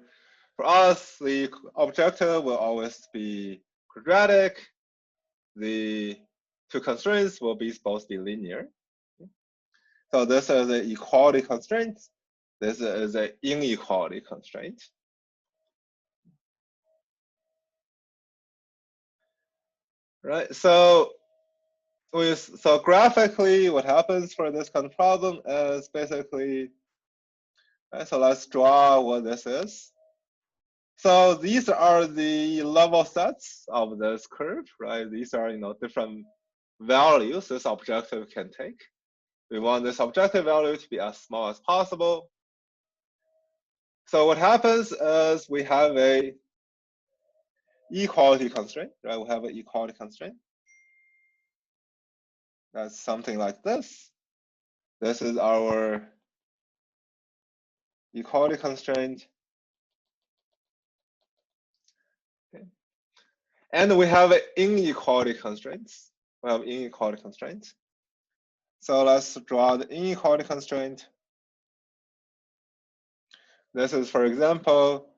[SPEAKER 1] for us, the objective will always be quadratic, the two constraints will be supposed to be linear. So this is an equality constraint. This is an inequality constraint. Right. So graphically, what happens for this kind of problem is basically, right, so let's draw what this is. So these are the level sets of this curve, right? These are, different values this objective can take. We want this objective value to be as small as possible. So what happens is we have a equality constraint, right? We have an equality constraint. That's something like this. This is our equality constraint. Okay. And we have inequality constraints. We have inequality constraints. So let's draw the inequality constraint. This is, for example,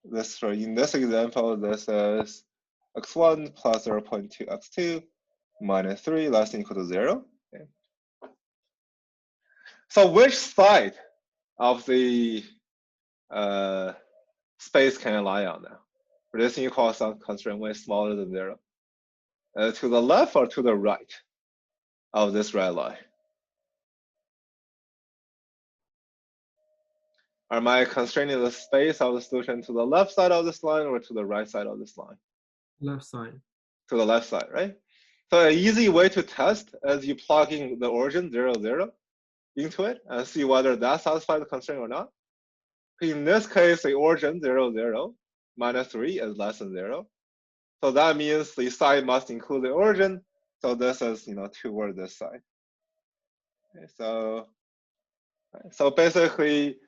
[SPEAKER 1] in this example, this is x1 plus 0.2 x2 minus 3 less than or equal to 0. Okay. So which side of the space can I lie on now? For this inequality constraint way smaller than 0. To the left or to the right of this red line? Am I constraining the space of the solution to the left side of this line or to the right side of this line?
[SPEAKER 5] Left side.
[SPEAKER 1] To the left side, right? So an easy way to test is you plug in the origin 0, 0 into it and see whether that satisfies the constraint or not. In this case, the origin 0, 0 minus 3 is less than 0. So that means the side must include the origin. So this is, toward this side. Okay, so basically,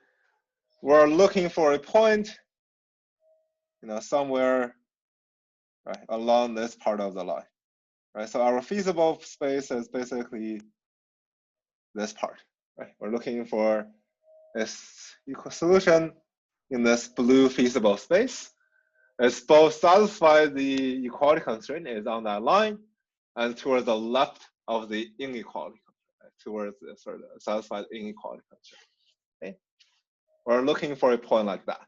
[SPEAKER 1] we're looking for a point, somewhere right along this part of the line. Right. So our feasible space is basically this part. Right. We're looking for this equal solution in this blue feasible space. It's both satisfy the equality constraint is on that line, and towards the left of the inequality constraint, right? Towards the sort of satisfy the inequality constraint. Okay. We're looking for a point like that.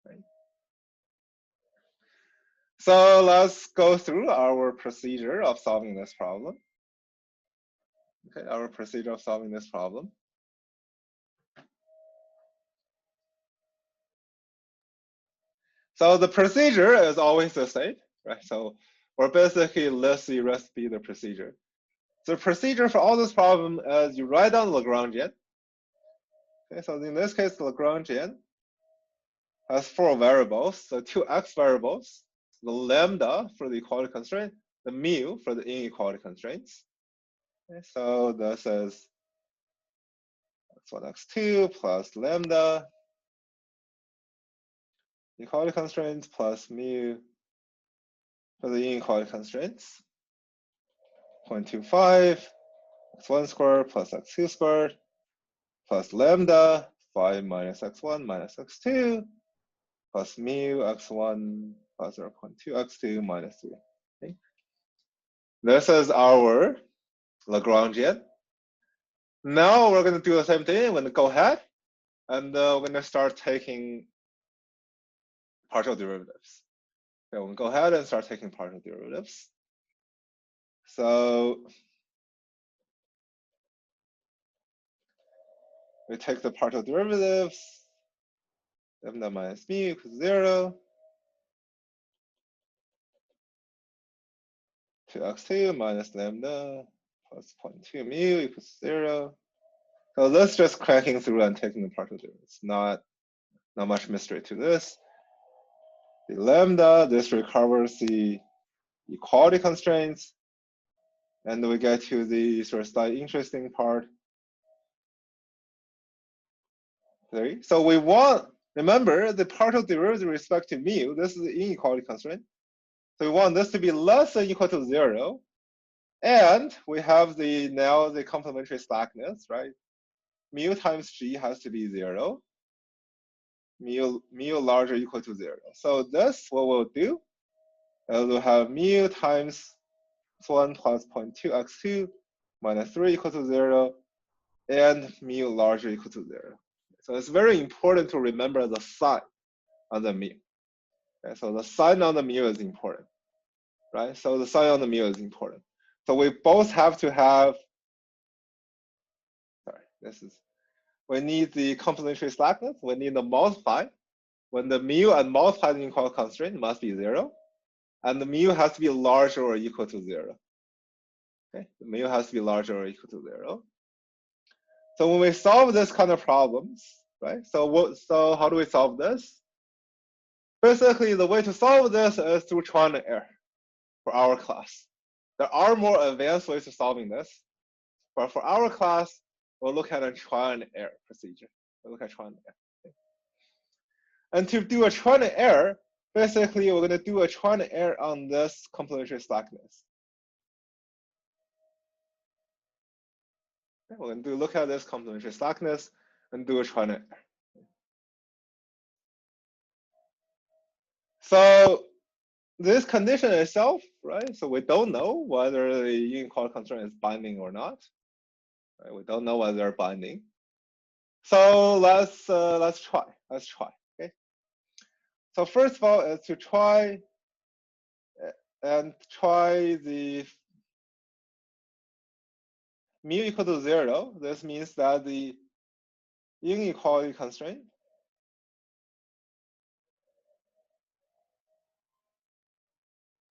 [SPEAKER 1] Right? So let's go through our procedure of solving this problem. Okay, our procedure of solving this problem. So the procedure is always the same, right? So we're basically let's repeat the procedure. So the procedure for all this problem is you write down Lagrangian. Okay, so in this case, Lagrangian has 4 variables, so 2 x variables, the lambda for the equality constraint, the mu for the inequality constraints. Okay, so this is x1, x2 plus lambda equality constraints plus mu for the inequality constraints. 0.25 x1 squared plus x2 squared plus lambda 5 minus x1 minus x2 plus mu x1 plus 0.2 x2 minus 3. Okay. This is our Lagrangian. Now we're going to do the same thing. We're going to go ahead and we're going to start taking partial derivatives. Okay, we'll go ahead and start taking partial derivatives. So we take the partial derivatives, lambda minus mu equals 0, to x2 minus lambda plus 0.2 mu equals 0. So let's just cracking through and taking the partial derivatives. Not much mystery to this. The lambda, this recovers the equality constraints. And we get to the sort of slightly interesting part. 3. So we want, remember, the partial derivative with respect to mu, this is the inequality constraint. So we want this to be less than or equal to 0. And we have now the complementary slackness, right? Mu times g has to be 0. Mu larger or equal to 0. So this, what we'll do And we'll have mu times x1 plus 0.2 x2 minus 3 equal to 0, and mu larger equal to 0. So it's very important to remember the sign on the mu. Okay, so the sign on the mu is important, right? So the sign on the mu is important. So we both have to have, we need the complementary slackness, we need the multiply. When the mu and multiply the inequality constraint must be 0, and the mu has to be larger or equal to 0. Okay, the mu has to be larger or equal to 0. So when we solve this kind of problems, right? So how do we solve this? Basically, the way to solve this is through trial and error for our class. There are more advanced ways of solving this, but for our class, we'll look at a trial and error procedure. We'll look at trial and error. Okay. And to do a trial and error, basically, we're going to do a trial and error on this complementary slackness. Okay, we're going to look at this complementary slackness and do a trial and error. So this condition itself, right? So we don't know whether the inequality constraint is binding or not. Right? We don't know whether they're binding. So let's try. Let's try. Okay. So first of all, is to try the mu equal to 0. This means that the inequality constraint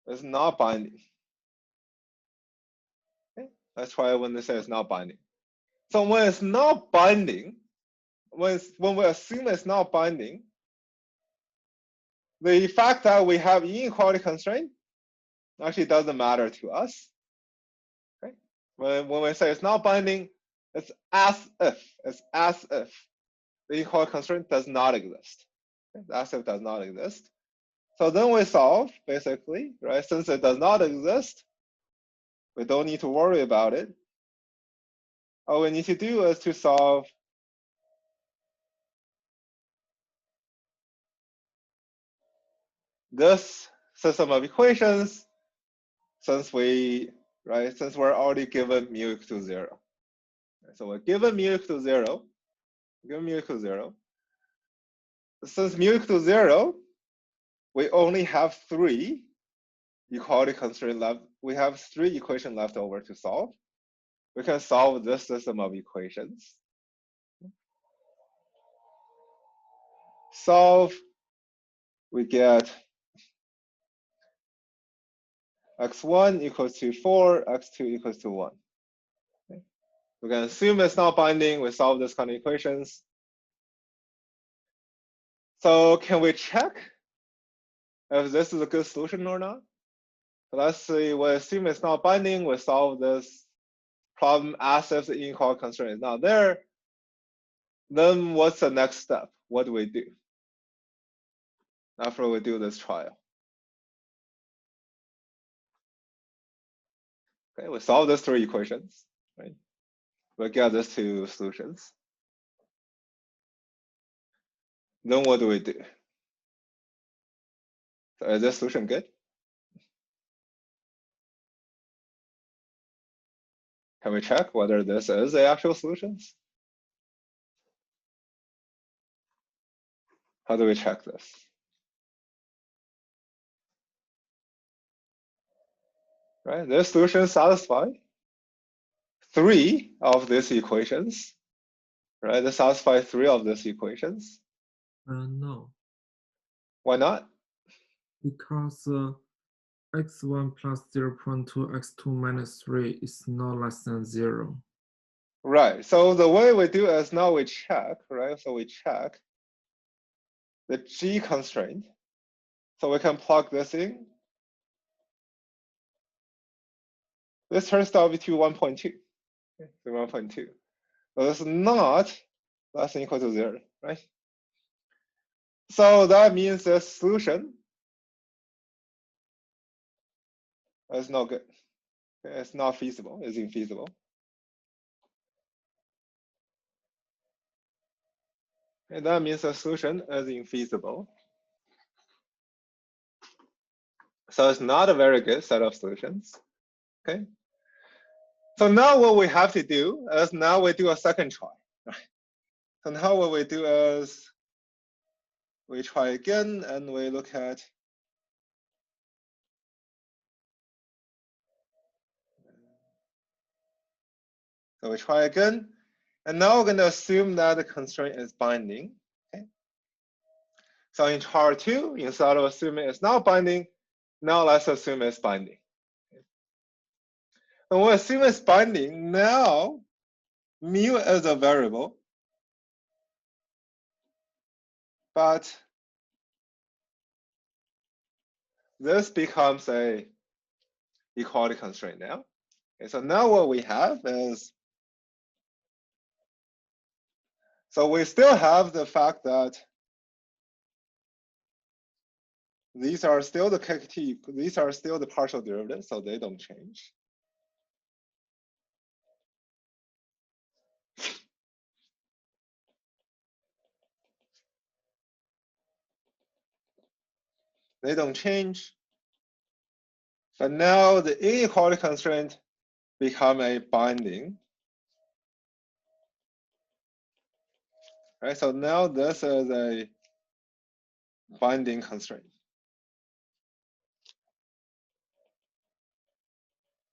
[SPEAKER 1] is not binding. Okay. Let's try when they say it's not binding. So when it's not binding, when we assume it's not binding, the fact that we have inequality constraint actually doesn't matter to us. Okay? When we say it's not binding, it's as if the inequality constraint does not exist. Okay? As if it does not exist. So then we solve, basically, right? Since it does not exist, we don't need to worry about it. All we need to do is to solve this system of equations, since we're already given mu equal to 0. So we're given mu equal to 0. Given mu equal to 0. Since mu equal to 0, we only have 3 equality constraints left. We have 3 equations left over to solve. We can solve this system of equations. Solve, we get x1 equals to 4, x2 equals to 1. Okay. We can assume it's not binding. We solve this kind of equations. So can we check if this is a good solution or not? So let's say we assume it's not binding. We solve this problem as if the inequality constraint is not there. Then what's the next step? What do we do after we do this trial? Okay, we solve these 3 equations, right? We get these 2 solutions. Then what do we do? So is this solution good? Can we check whether this is the actual solutions? How do we check this? Right, this solution satisfy 3 of these equations. Right, they satisfy 3 of these equations.
[SPEAKER 5] No,
[SPEAKER 1] Why not?
[SPEAKER 5] because x1 plus 0.2 x2 minus 3 is not less than 0.
[SPEAKER 1] Right. So the way we do is now we check, right? So we check the G constraint. So we can plug this in. This turns out to be 1.2. Okay, so 1.2. So this is not less than or equal to 0, right? So that means the solution is not good. Okay, it's not feasible. It's infeasible. And that means the solution is infeasible. So it's not a very good set of solutions. Okay. So now what we have to do is now we do a second try. Right? So now what we do is we try again and we look at so we try again, and now we're going to assume that the constraint is binding. Okay. So in try 2, instead of assuming it's not binding, now let's assume it's binding. Okay. When we assume it's binding, now mu is a variable, but this becomes a equality constraint now. Okay, so now what we have is, so we still have the fact that these are still the KT, these are still the partial derivatives, so they don't change. They don't change. But now the inequality constraint become a binding. Right, so now this is a binding constraint.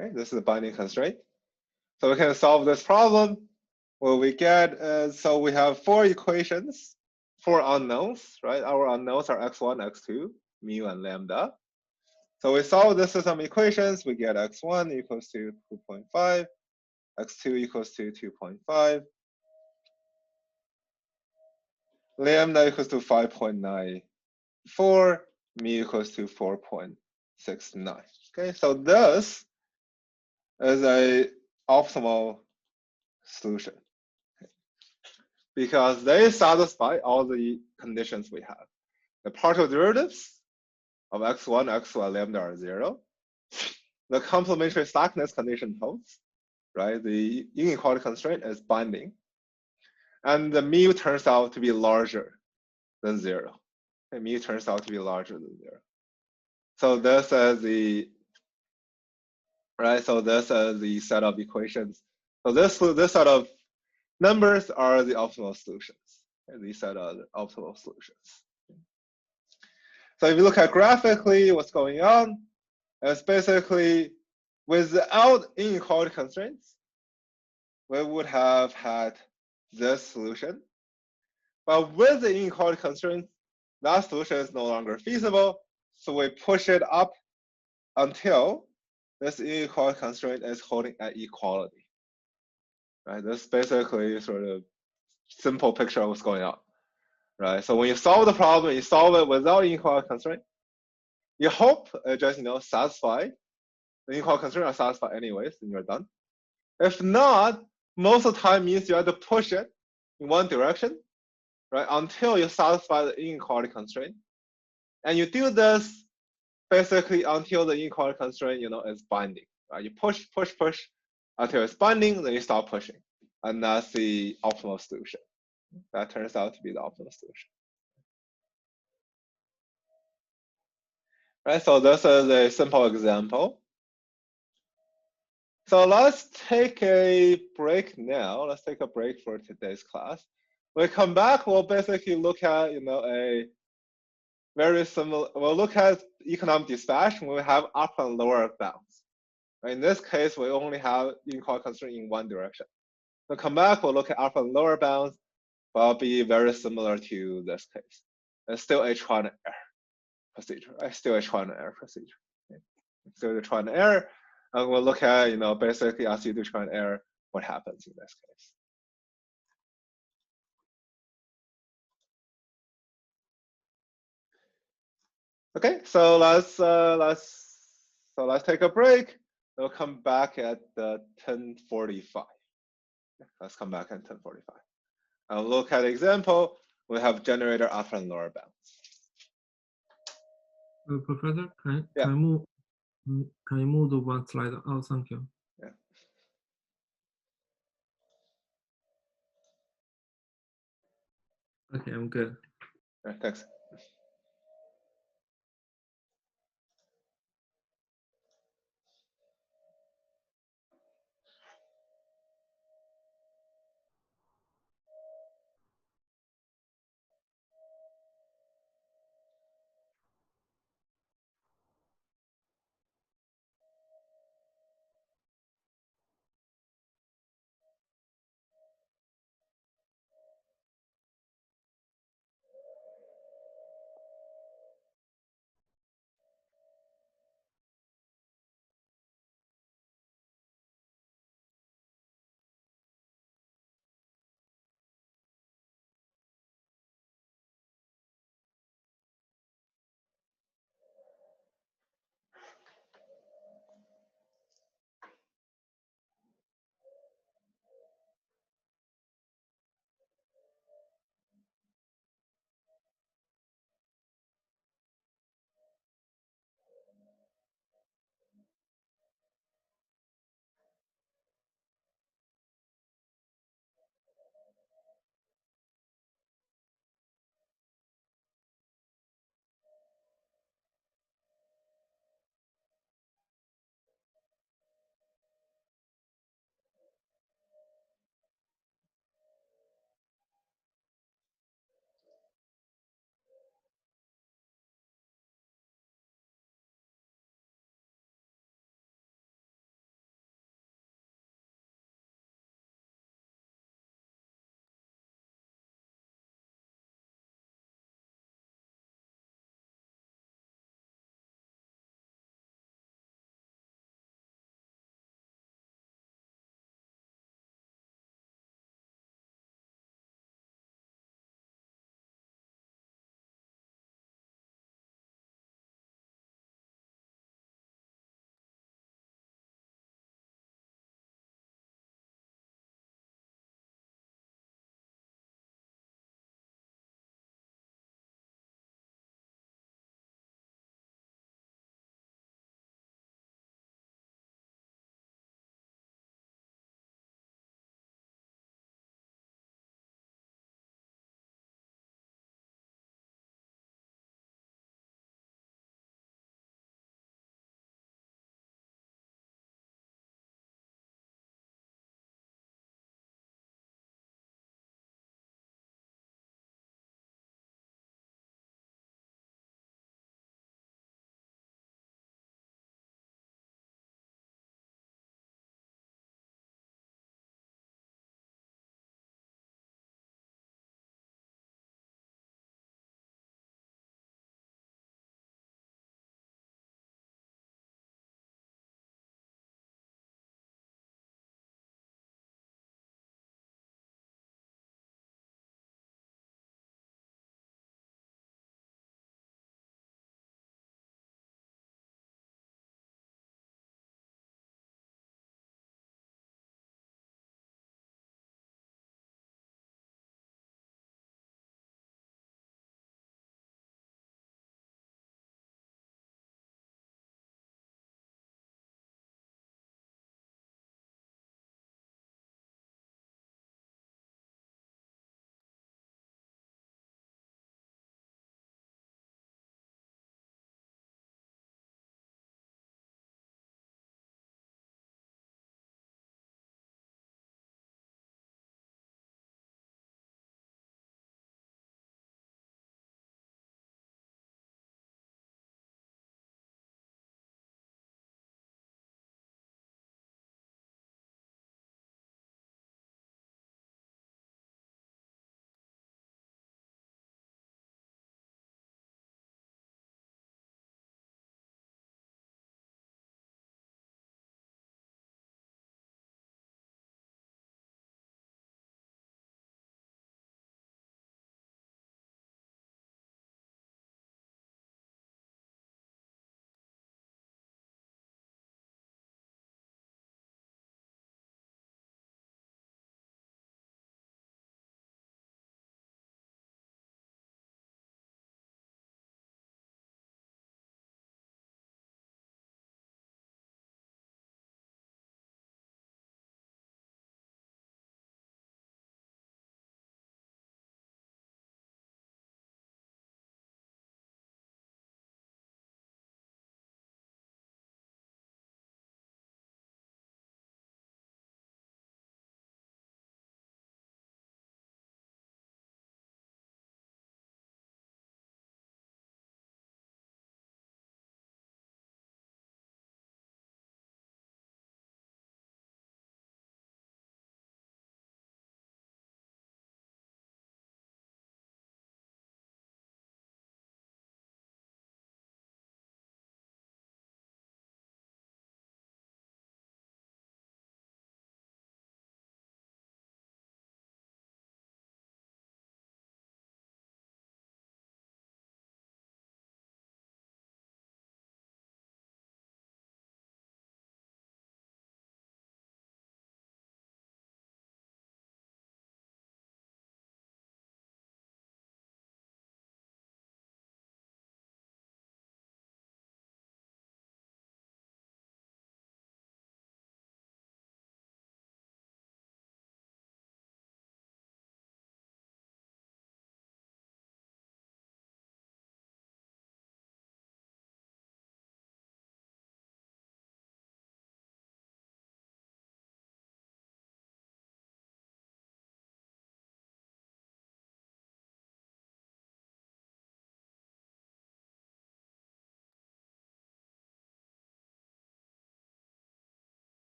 [SPEAKER 1] Okay, this is a binding constraint. So we can solve this problem. What we get is, so we have 4 equations, 4 unknowns, right? Our unknowns are x1, x2, mu, and lambda. So we solve this system equations, we get x1 equals to 2.5, x2 equals to 2.5, lambda equals to 5.94, mu equals to 4.69. Okay, so this is a optimal solution because they satisfy all the conditions we have. The partial derivatives of x1, x2, and lambda are 0. The complementary slackness condition holds, right? The inequality constraint is binding. And the mu turns out to be larger than 0. And mu turns out to be larger than 0. So this is the, right? So this is the set of equations. So this set of numbers are the optimal solutions. And these set of optimal solutions. So if you look at graphically what's going on, it's basically without inequality constraints, we would have had this solution. But with the inequality constraints, that solution is no longer feasible. So we push it up until this inequality constraint is holding at equality. Right? This is basically sort of simple picture of what's going on. Right? So when you solve the problem, you solve it without inequality constraint. You hope it just satisfy the inequality constraint are satisfied anyways, and you're done. If not, most of the time means you have to push it in one direction, right, until you satisfy the inequality constraint. And you do this basically until the inequality constraint, is binding. Right? You push until it's binding, then you stop pushing. And that's the optimal solution. That turns out to be the optimal solution. Right, so this is a simple example. So let's take a break now. Let's take a break for today's class. When we come back, we'll basically look at, a very similar, we'll look at Economic.Dispatch when we have upper and lower bounds. Right? In this case, we only have inequality constraint in one direction. We'll come back, we'll look at upper and lower bounds, but it'll be very similar to this case. It's still a trial and error procedure, right? Still a trial and error procedure. Okay? Still a trial and error. And we'll look at, basically as you do trial and error, what happens in this case. Okay, so let's take a break. We'll come back at 10:45. Let's come back at 10:45. I'll look at example. We have generator upper and lower bounds.
[SPEAKER 5] Professor, can
[SPEAKER 1] Yeah.
[SPEAKER 5] can you move the one slide? Oh, thank you.
[SPEAKER 1] Yeah.
[SPEAKER 5] Okay, I'm good.
[SPEAKER 1] All right, thanks.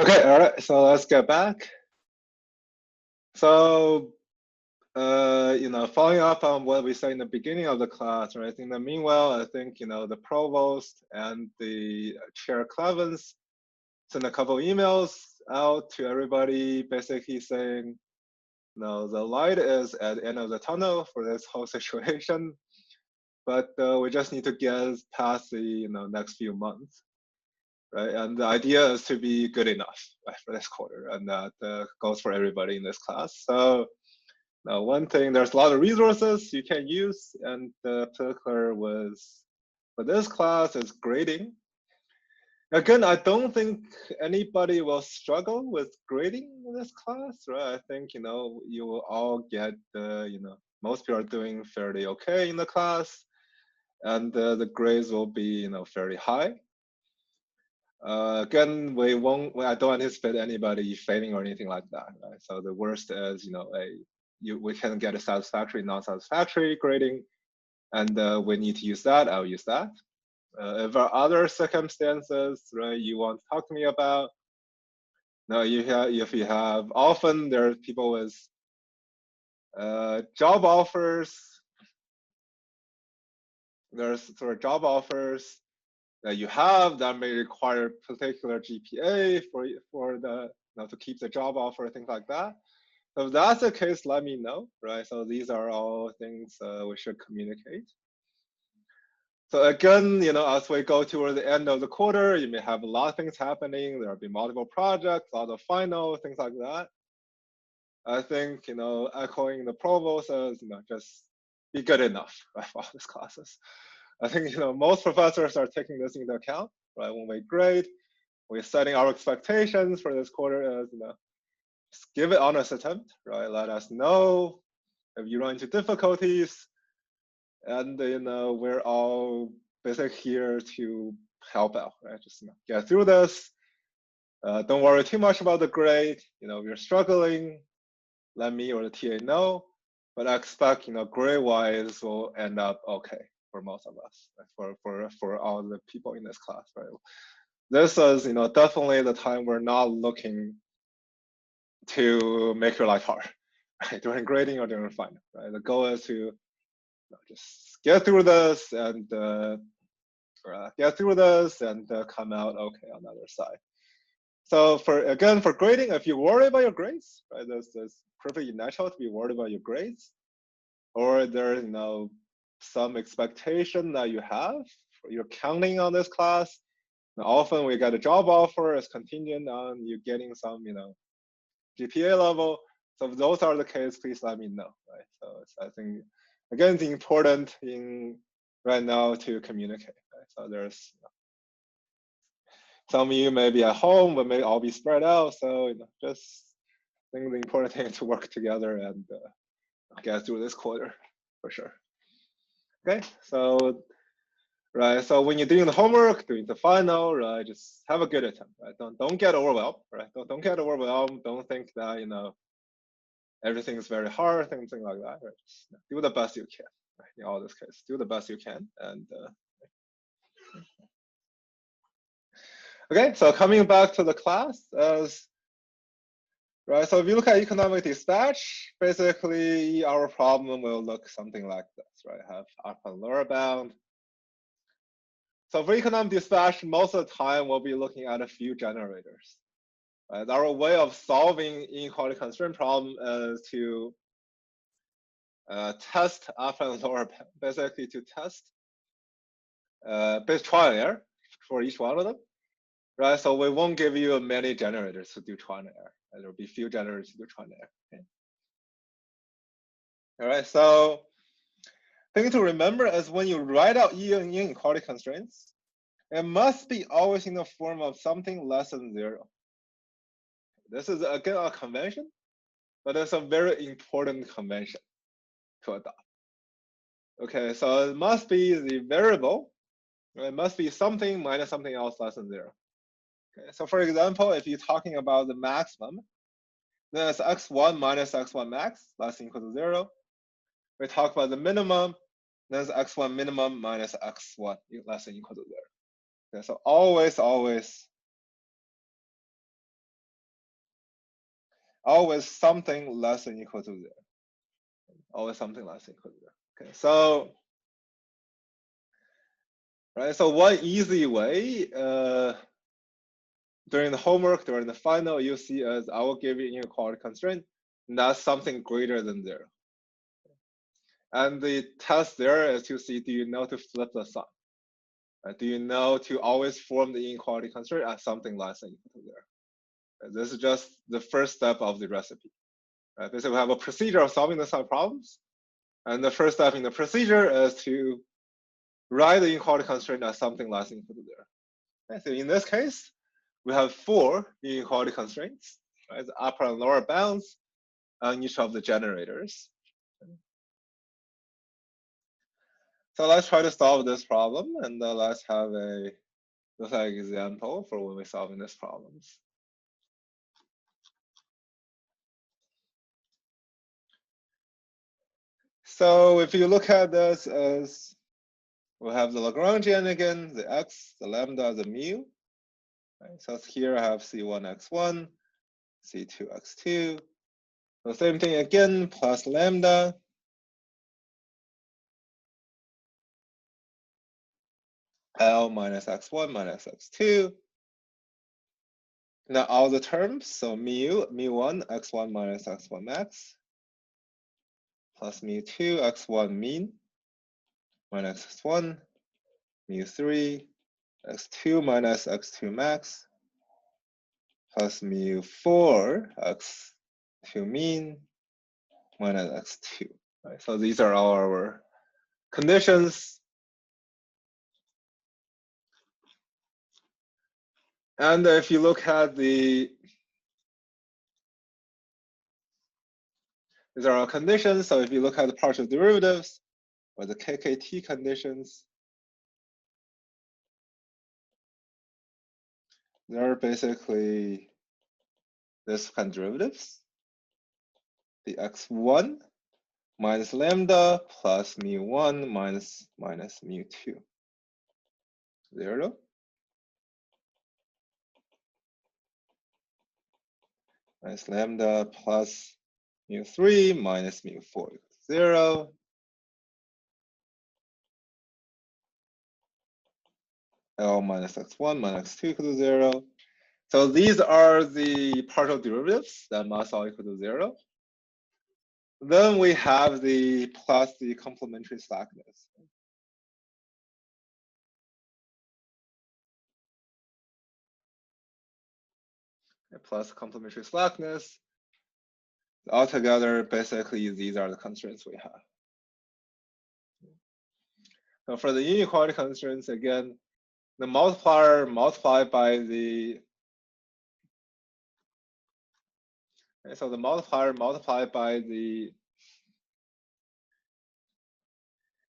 [SPEAKER 1] Okay, all right, so let's get back. So, following up on what we said in the beginning of the class, right? In the meanwhile, I think, the provost and the chair Clevens sent a couple emails out to everybody, basically saying, the light is at the end of the tunnel for this whole situation, but we just need to get past the, next few months. Right, and the idea is to be good enough, right, for this quarter, and that goes for everybody in this class. So now, one thing, there's a lot of resources you can use, and the particular was for this class is grading. Again, I don't think anybody will struggle with grading in this class, right? I think you will all get most people are doing fairly okay in the class, and the grades will be fairly high. Again, I don't anticipate anybody failing or anything like that, right? So the worst is, we can get a satisfactory, non-satisfactory grading, and we need to use that. I'll use that. If there are other circumstances, right, you want to talk to me about, if you have, often there are people with job offers. There's sort of job offers that you have that may require particular GPA for the to keep the job offer, things like that. So if that's the case, let me know, right? So these are all things we should communicate. So again, as we go toward the end of the quarter, you may have a lot of things happening. There'll be multiple projects, a lot of final, things like that. I think, echoing the provost says, just be good enough, right, for all these classes. I think, most professors are taking this into account, right? When we grade, we're setting our expectations for this quarter as, just give it honest attempt, right? Let us know if you run into difficulties, and we're all basically here to help out, right? Just get through this. Don't worry too much about the grade. If you're struggling, let me or the TA know. But I expect, grade-wise will end up okay for most of us, right? for all the people in this class, right? This is, definitely the time we're not looking to make your life hard, right? During grading or during final, right? The goal is to just get through this and come out okay on the other side. So for grading, if you worry about your grades, right, this is perfectly natural to be worried about your grades, or there's some expectation that you have, you're counting on this class. Now, often we get a job offer is contingent on you getting some GPA level. So if those are the case, please let me know, right? So I think again it's important right now to communicate, right? So there's some of you may be at home, but may all be spread out. So just I think the important thing is to work together and get through this quarter for sure. Okay, so right, so when you're doing the homework, doing the final, right, just have a good attempt, right? Don't get overwhelmed, right? Don't get overwhelmed. Don't think that everything is very hard, things like that. Right? Just do the best you can. Right? In all this case, do the best you can, and okay. So coming back to the class, right. So if you look at Economic.Dispatch, basically our problem will look something like this, right? Have upper and lower bound. So for Economic.Dispatch, most of the time we'll be looking at a few generators. Right? Our way of solving inequality constraint problem is to test upper and lower, basically to test base trial and error for each one of them, right? So we won't give you many generators to do trial and error. There will be few generators to do trial and error. Okay. All right, so thing to remember is when you write out inequality constraints, it must be always in the form of something less than 0. This is again a convention, but it's a very important convention to adopt. Okay, so it must be the variable. It must be something minus something else less than 0. Okay, so for example, if you're talking about the maximum, then it's x1 minus x1 max less than or equal to 0. We talk about the minimum, then it's x1 minimum minus x1 less than or equal to 0. Okay, so always always something less than equal to 0. Always something less than equal to 0. Okay, so right, so one easy way during the homework, during the final, you see as I will give you an inequality constraint, and that's something greater than 0. And the test there is to see, do you know to flip the sign? Do you know to always form the inequality constraint as something less than equal to 0? This is just the first step of the recipe. Basically, we have a procedure of solving the sum problems. And the first step in the procedure is to write the inequality constraint as something less than equal to 0. Okay, so in this case, we have 4 inequality constraints, right? The upper and lower bounds on each of the generators. So let's try to solve this problem, and let's have a example for when we're solving these problems. So if you look at this as we have the Lagrangian again, the x, the lambda, the mu. Right? So here I have C1 x1, C2 x2. The same thing again, plus lambda. L minus x1 minus x2. Now all the terms, so mu1, x1 minus x1 max, plus mu2, x1 mean, minus x1, mu3, x2 minus x2 max, plus mu4, x2 mean, minus x2. Right? So these are all our conditions. And if you look at these are our conditions. So if you look at the partial derivatives or the KKT conditions, they're basically this kind of derivatives. The x1 minus lambda plus mu1 minus mu2. 0. Minus lambda plus mu3 minus mu4 equals 0. L minus x1 minus x2 equals 0. So these are the partial derivatives that must all equal to 0. Then we have the plus the complementary slackness. Plus complementary slackness. Altogether, basically, these are the constraints we have. So for the inequality constraints, again, the multiplier multiplied by the so the multiplier multiplied by the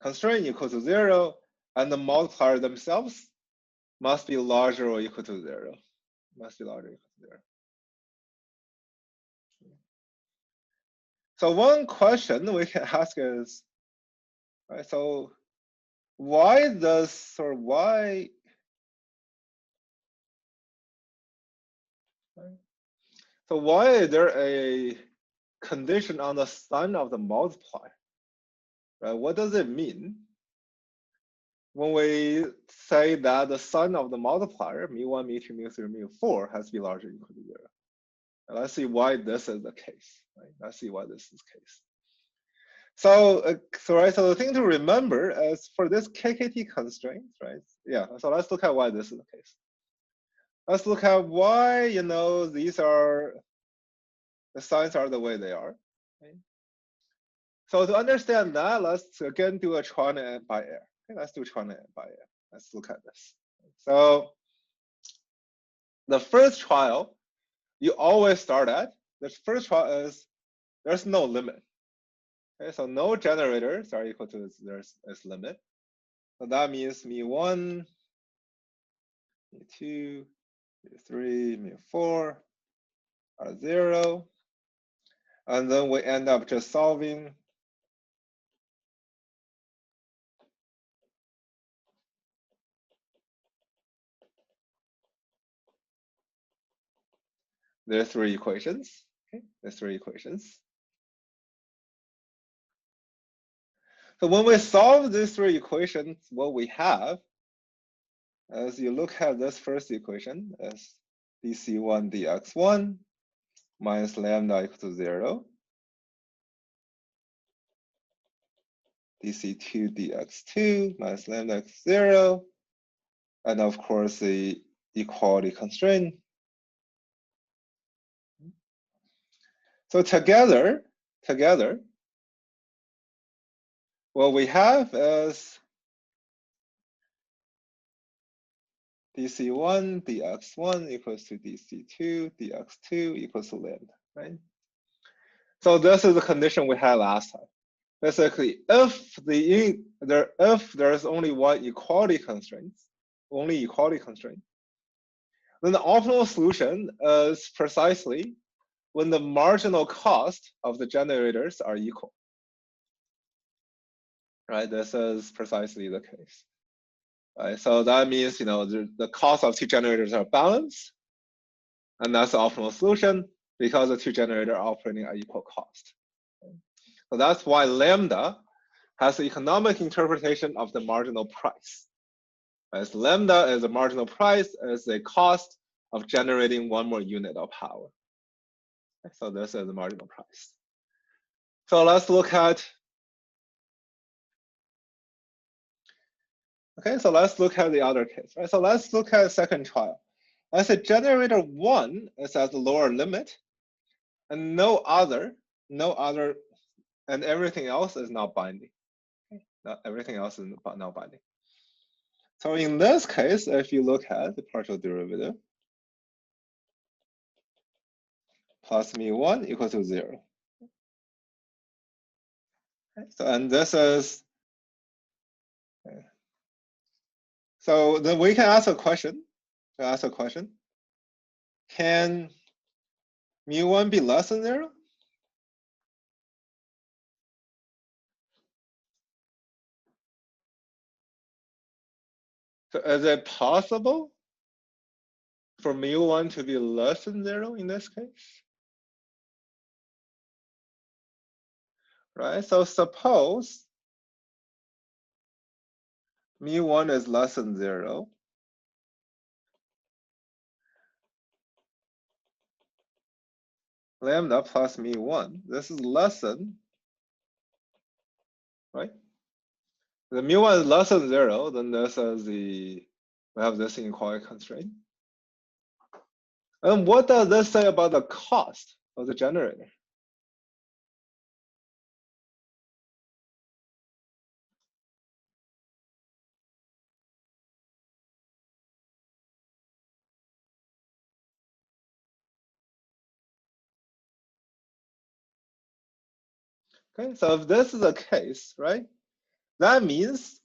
[SPEAKER 1] constraint equal to 0, and the multiplier themselves must be larger or equal to 0. Must be larger or equal to 0. So one question we can ask is, right, so why does, or why, right? So why is there a condition on the sign of the multiplier? Right? What does it mean when we say that the sign of the multiplier, mu1, mu2, mu3, mu4, has to be larger or equal to 0? And let's see why this is the case. Right? Let's see why this is the case. So, so the thing to remember is for this KKT constraint, right? Yeah. So let's look at why this is the case. Let's look at why these are the signs are the way they are. Right? So to understand that, let's again do a trial and error by error. Okay, let's do trial and error by error. Let's look at this. So the first trial you always start at, the first trial is there's no limit. Okay, so no generators are equal to this limit. So that means mu1, mu2, mu3, mu4 are 0. And then we end up just solving their 3 equations. Okay, these three equations. So when we solve these three equations, what we have, as you look at this first equation, as dc1 dx1 minus lambda equal to 0, dc2 dx2 minus lambda equals 0, and of course the equality constraint. So together, what we have is dc1 dx1 equals to dc2 dx2 equals to lambda, right? So this is the condition we had last time. Basically, if there's only one equality constraint, then the optimal solution is precisely when the marginal cost of the generators are equal. Right, this is precisely the case. Right, so that means the cost of two generators are balanced, and that's the optimal solution because the two generators are operating at equal cost. So that's why lambda has the economic interpretation of the marginal price. As lambda is the marginal price, is the cost of generating one more unit of power. So this is the marginal price. So let's look at, so let's look at the other case, right? So let's look at second trial. I said generator 1 is at the lower limit, and no other, and everything else is not binding. Everything else is not binding. So in this case, if you look at the partial derivative, plus mu1 equals to 0. So, and this is, so then we can ask a question. Can mu1 be less than 0? So is it possible for mu1 to be less than 0 in this case? Right, so suppose mu1 is less than 0. Lambda plus mu1, this is less than, right? The mu1 is less than 0, then this is we have this inequality constraint. And what does this say about the cost of the generator? Okay, so if this is the case, right, that means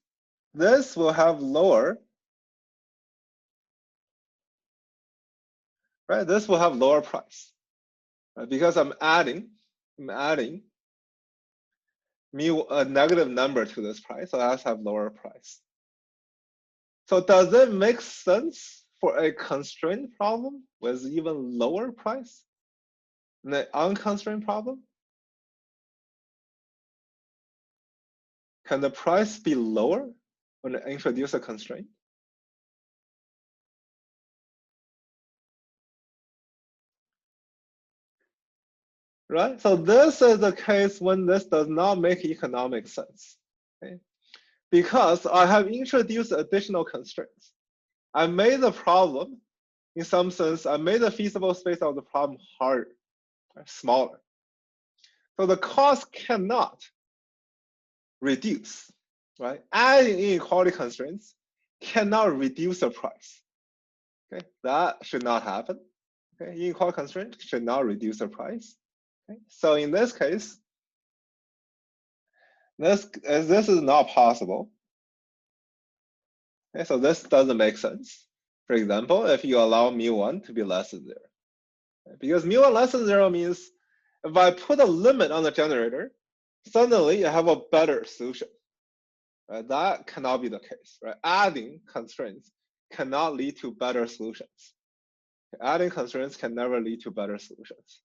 [SPEAKER 1] this will have lower, right? This will have lower price, right? Because I'm adding a negative number to this price, so it has to have lower price. So does it make sense for a constrained problem with even lower price than an unconstrained problem? Can the price be lower when I introduce a constraint? Right, so this is the case when this does not make economic sense, okay? Because I have introduced additional constraints. I made the problem, in some sense, I made the feasible space of the problem harder, smaller. So the cost cannot reduce, right? Adding inequality constraints cannot reduce the price. Okay, that should not happen. Okay, inequality constraint should not reduce the price. Okay, so in this case, this is not possible. Okay, so this doesn't make sense. For example, if you allow mu1 to be less than 0, because mu1 less than 0 means if I put a limit on the generator, suddenly I have a better solution. Right? That cannot be the case. Right? Adding constraints cannot lead to better solutions. Adding constraints can never lead to better solutions.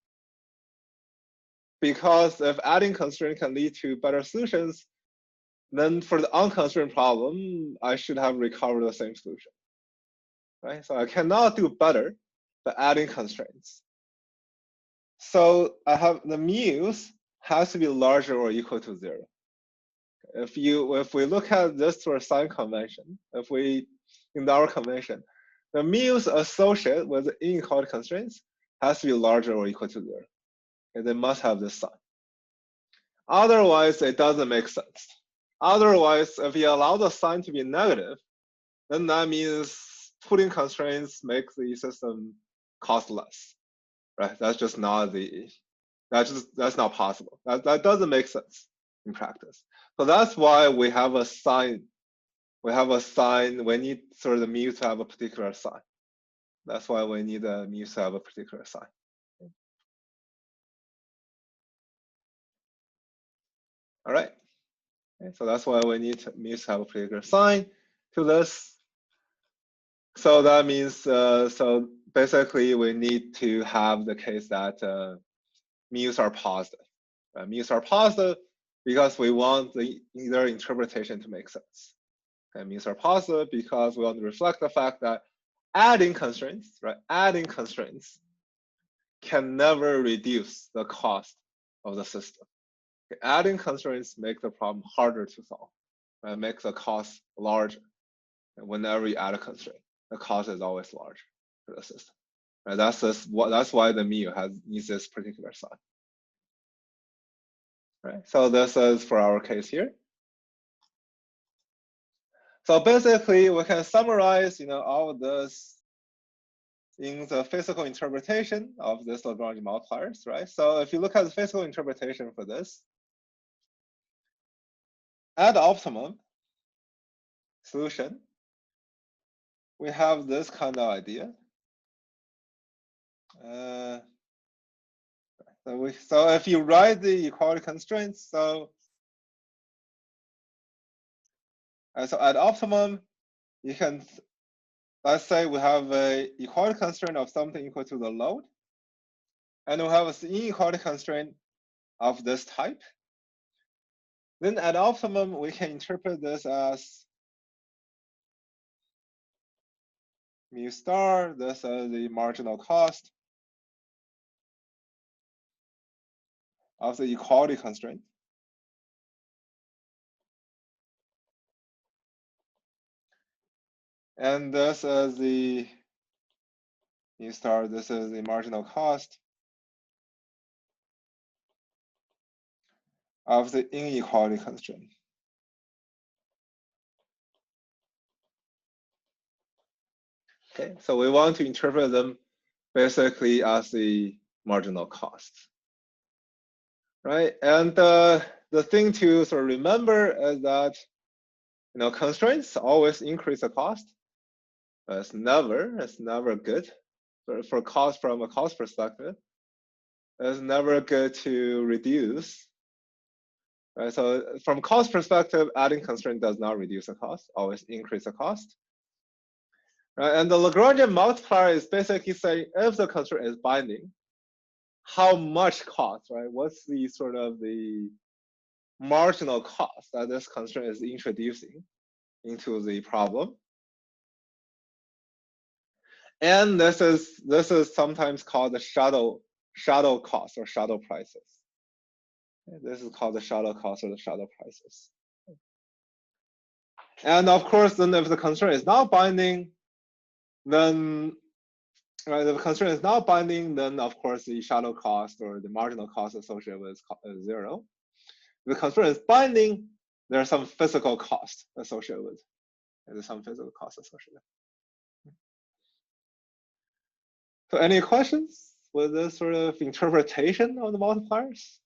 [SPEAKER 1] because if adding constraint can lead to better solutions, then for the unconstrained problem, I should have recovered the same solution, right? So I cannot do better by adding constraints. So I have the mu's has to be larger or equal to 0. If we look at this sort of sign convention, in our convention, the mu's associated with the inequality constraints has to be larger or equal to 0. And they must have this sign. Otherwise, it doesn't make sense. Otherwise, if you allow the sign to be negative, then that means putting constraints makes the system cost less, right? That's just not that's not possible. That doesn't make sense in practice. So that's why we have a sign. We need sort of the mu to have a particular sign. That's why we need the mu to have a particular sign. All right. Okay, so that's why we need mu to have a particular sign to this. So that means, so basically we need to have the case that mu's are positive. Mu's are positive because we want either interpretation to make sense. Okay, mu's are positive because we want to reflect the fact that adding constraints, right? Adding constraints can never reduce the cost of the system. Okay, adding constraints make the problem harder to solve, right? Make the cost larger. And whenever you add a constraint, the cost is always larger for the system. Right? That's why the mu needs this particular sign. Right. So this is for our case here. So basically, we can summarize, all of this in the physical interpretation of this Lagrange multipliers, right? So if you look at the physical interpretation for this, at optimum solution, we have this kind of idea. So if you write the equality constraints, so at optimum, you can, let's say we have a equality constraint of something equal to the load, and we have an inequality constraint of this type. Then at optimum, we can interpret this as mu star, this is the marginal cost of the equality constraint. And this is the mu star, this is the marginal cost of the inequality constraint. Okay, so we want to interpret them basically as the marginal cost, right? And the thing to sort of remember is that constraints always increase the cost. It's never good for cost from a cost perspective. It's never good to reduce. Right? So from cost perspective, adding constraint does not reduce the cost, always increase the cost. Right? And the Lagrangian multiplier is basically saying if the constraint is binding, how much cost, right? What's the sort of the marginal cost that this constraint is introducing into the problem? And this is sometimes called the shadow cost or shadow prices. This is called the shadow cost or the shadow prices. And of course, then if the constraint is not binding, then right, if the constraint is not binding, then of course the shadow cost or the marginal cost associated with is 0. If the constraint is binding, there's some physical cost associated with it. There's some physical cost associated. So any questions with this sort of interpretation of the multipliers?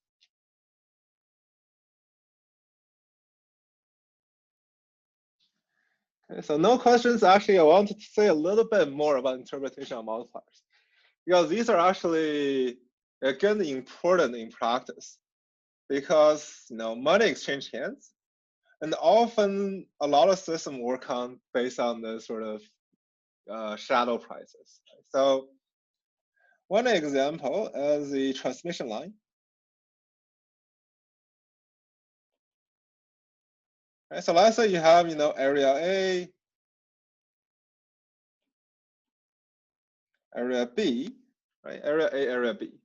[SPEAKER 1] Okay, so no questions. Actually, I wanted to say a little bit more about interpretation of multipliers, because these are actually, again, important in practice, because money exchange hands, and often a lot of systems work on based on the sort of shadow prices. So one example is the transmission line. Right? So let's say you have, area A, area B, right? Area A, area B.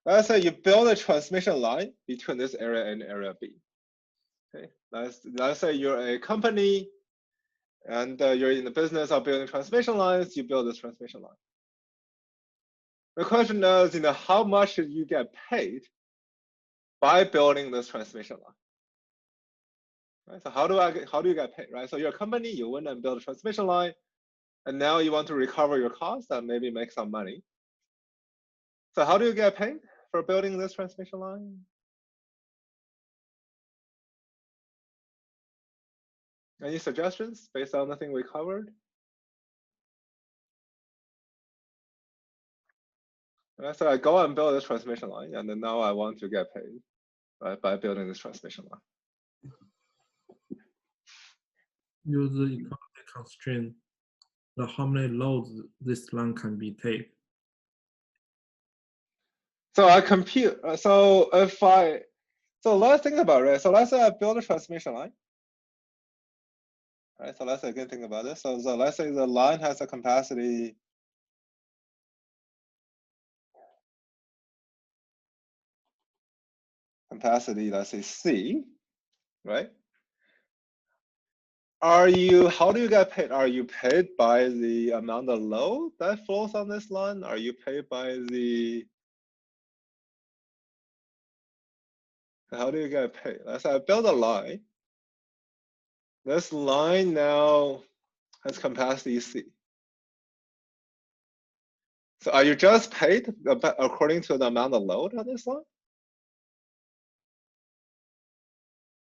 [SPEAKER 1] Let's say you build a transmission line between this area and area B. Okay, let's say you're a company and you're in the business of building transmission lines. You build this transmission line. The question is, how much should you get paid by building this transmission line? Right? So how do you get paid, right? So you're a company, you went and build a transmission line, and now you want to recover your costs and maybe make some money. So how do you get paid for building this transmission line? Any suggestions based on the thing we covered? Right, so I go and build this transmission line, and then now I want to get paid, right, by building this transmission line.
[SPEAKER 5] Use the economic constraint. How many loads this line can be take.
[SPEAKER 1] So I compute. So let's think about it. Right? So let's say I build a transmission line. Right. So let's again think about this. So let's say the line has a capacity. Let's say C, right? How do you get paid? Are you paid by the amount of load that flows on this line? Are you paid by how do you get paid? Let's say I build a line. This line now has capacity C. So are you just paid according to the amount of load on this line?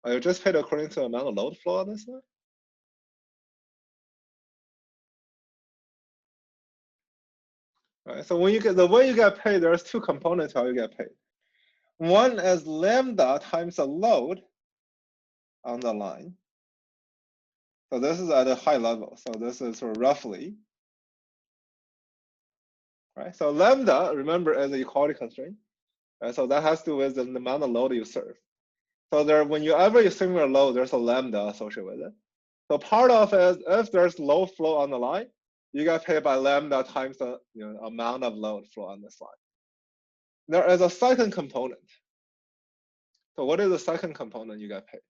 [SPEAKER 1] Are you just paid according to the amount of load flow on this line? Right. So when the way you get paid, there's two components how you get paid. One is lambda times the load on the line. So this is at a high level. So this is sort of roughly, right? So lambda, remember, is the equality constraint. Right? So that has to do with the amount of load you serve. So whenever you serve a load, there's a lambda associated with it. So part of it, if there's low flow on the line, you get paid by lambda times the amount of load flow on this line. There is a second component. So what is the second component you get paid,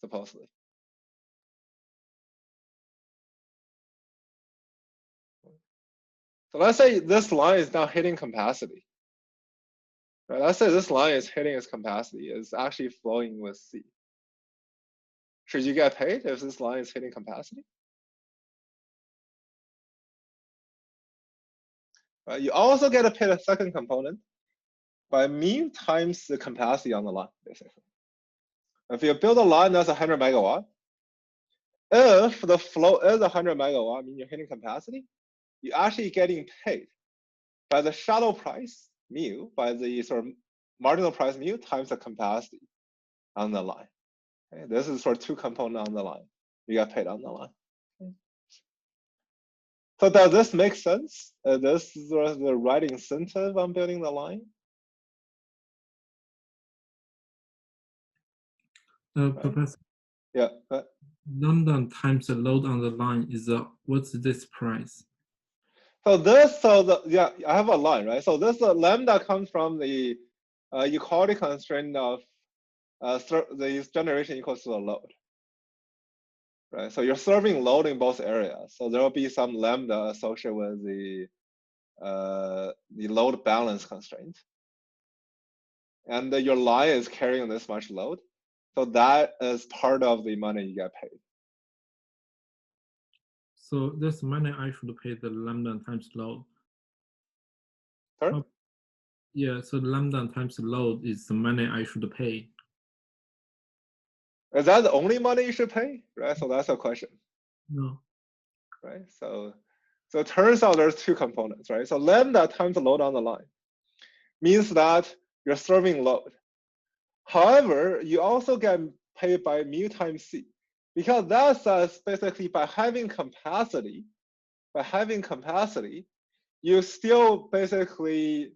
[SPEAKER 1] supposedly? So let's say this line is now hitting capacity. Right? Let's say this line is hitting its capacity. It's actually flowing with C. Should you get paid if this line is hitting capacity? Right? You also get paid a second component by mu times the capacity on the line, basically. If you build a line that's 100 megawatt, if the flow is 100 megawatt, I mean you're hitting capacity, you're actually getting paid by the shadow price mu, by the sort of marginal price mu times the capacity on the line. Okay? This is sort of two components on the line. You get paid on the line. Okay? So does this make sense? This is sort of the right incentive on building the line?
[SPEAKER 5] Professor,
[SPEAKER 1] Yeah. But
[SPEAKER 5] lambda times the load on the line is what's this price?
[SPEAKER 1] I have a line, right? So this lambda comes from the equality constraint of the generation equals to the load, right? So you're serving load in both areas, so there will be some lambda associated with the load balance constraint, and your line is carrying this much load, so that is part of the money you get paid.
[SPEAKER 5] So this money I should pay the lambda times load.
[SPEAKER 1] Sorry?
[SPEAKER 5] Yeah, so lambda times load is the money I should pay.
[SPEAKER 1] Is that the only money you should pay? Right. So that's a question.
[SPEAKER 5] No.
[SPEAKER 1] Right. So it turns out there's two components, right? So lambda times the load on the line means that you're serving load. However, you also get paid by mu times C, because that says basically by having capacity, you still basically,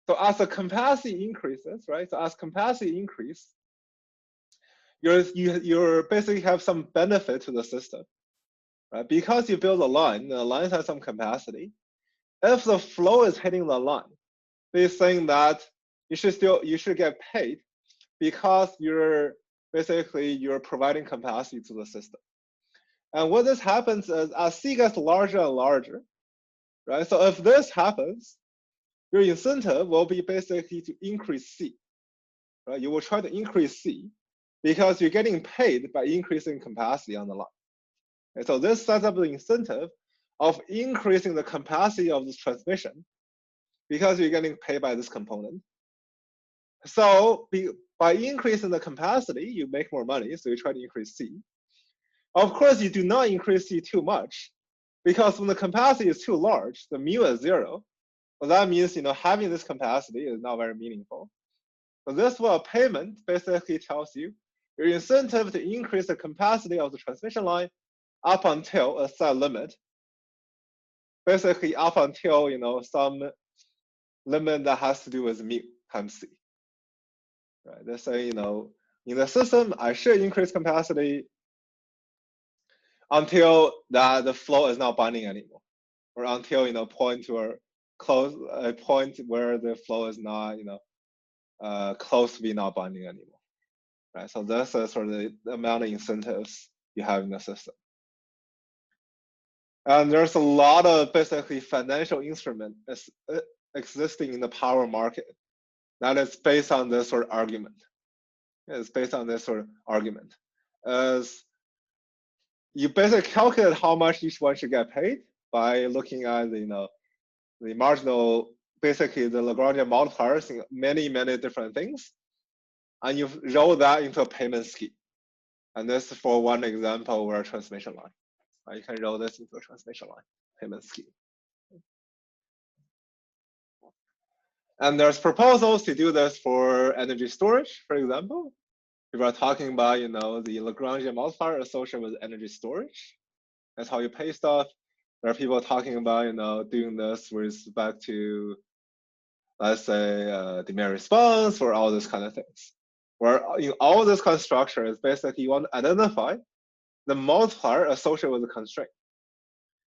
[SPEAKER 1] so as the capacity increases, right? So as capacity increase, you're basically have some benefit to the system, right? Because you build a line, the line has some capacity. If the flow is hitting the line, they're saying that you should get paid because you're providing capacity to the system. And what this happens is as C gets larger and larger, right? So if this happens, your incentive will be basically to increase C, right? You will try to increase C because you're getting paid by increasing capacity on the line. And so this sets up the incentive of increasing the capacity of this transmission because you're getting paid by this component. So by increasing the capacity, you make more money, so you try to increase C. Of course, you do not increase C too much because when the capacity is too large, the mu is 0. So that means having this capacity is not very meaningful. So this payment basically tells you your incentive to increase the capacity of the transmission line up until a set limit, basically up until some limit that has to do with mu times C. Right? They say in the system I should increase capacity until that the flow is not binding anymore, or until point to a point where the flow is not close to be not binding anymore, right? So that's sort of the amount of incentives you have in the system. And there's a lot of basically financial instrument existing in the power market that is based on this sort of argument. It's based on this sort of argument. As you basically calculate how much each one should get paid by looking at the marginal, basically the Lagrangian multipliers in many different things, and you roll that into a payment scheme. And this is for one example where a transmission line. You can roll this into a transmission line payment scheme. And there's proposals to do this for energy storage, for example. People are talking about the Lagrangian multiplier associated with energy storage. That's how you pay stuff. There are people talking about doing this with respect to, let's say, demand response or all these kind of things. Where all this kind of structure is basically you want to identify the multiplier associated with the constraint.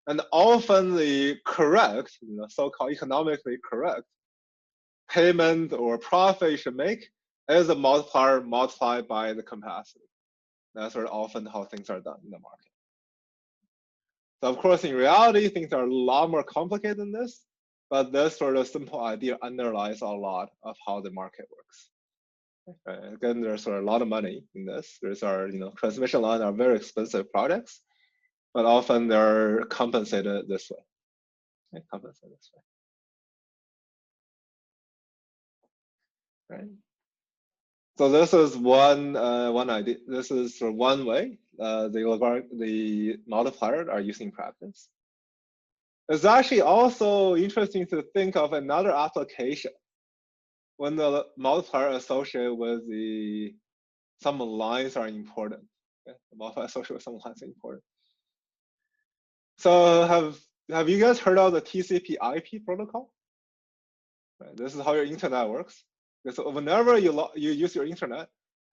[SPEAKER 1] And often the correct, so-called economically correct payment or profit you should make is a multiplier multiplied by the capacity. That's sort of often how things are done in the market. So of course, in reality, things are a lot more complicated than this, but this sort of simple idea underlies a lot of how the market works. Again, there's sort of a lot of money in this. There's our, transmission line are very expensive products, but often they're compensated this way. Compensated this way. Right. So this is one idea. This is sort of one way the multiplier are used in practice. It's actually also interesting to think of another application when the multiplier associated with some lines are important. Okay? The multiplier associated with some lines are important. So have you guys heard of the TCP/IP protocol? Right. This is how your internet works. So whenever you use your internet,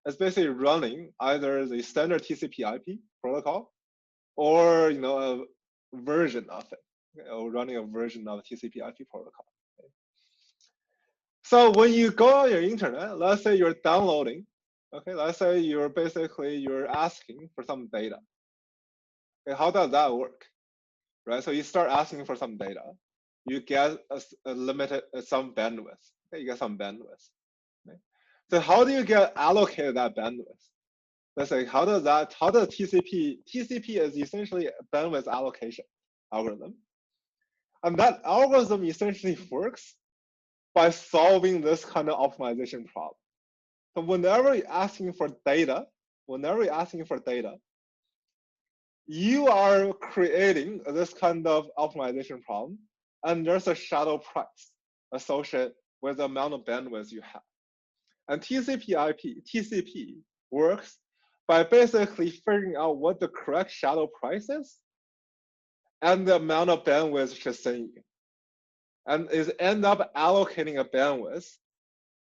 [SPEAKER 1] it's basically running either the standard TCP/IP protocol or a version of it, or running a version of TCP/IP protocol. Okay? So when you go on your internet, let's say you're downloading, okay, let's say you're asking for some data. Okay, how does that work? Right, so you start asking for some data, you get a limited some bandwidth. Okay, you get some bandwidth. Okay? So how do you get allocated that bandwidth? Let's say how does TCP is essentially a bandwidth allocation algorithm, and that algorithm essentially works by solving this kind of optimization problem. So whenever you're asking for data, you are creating this kind of optimization problem, and there's a shadow price associated with the amount of bandwidth you have. And TCP works by basically figuring out what the correct shadow price is and the amount of bandwidth it should send you. And is end up allocating a bandwidth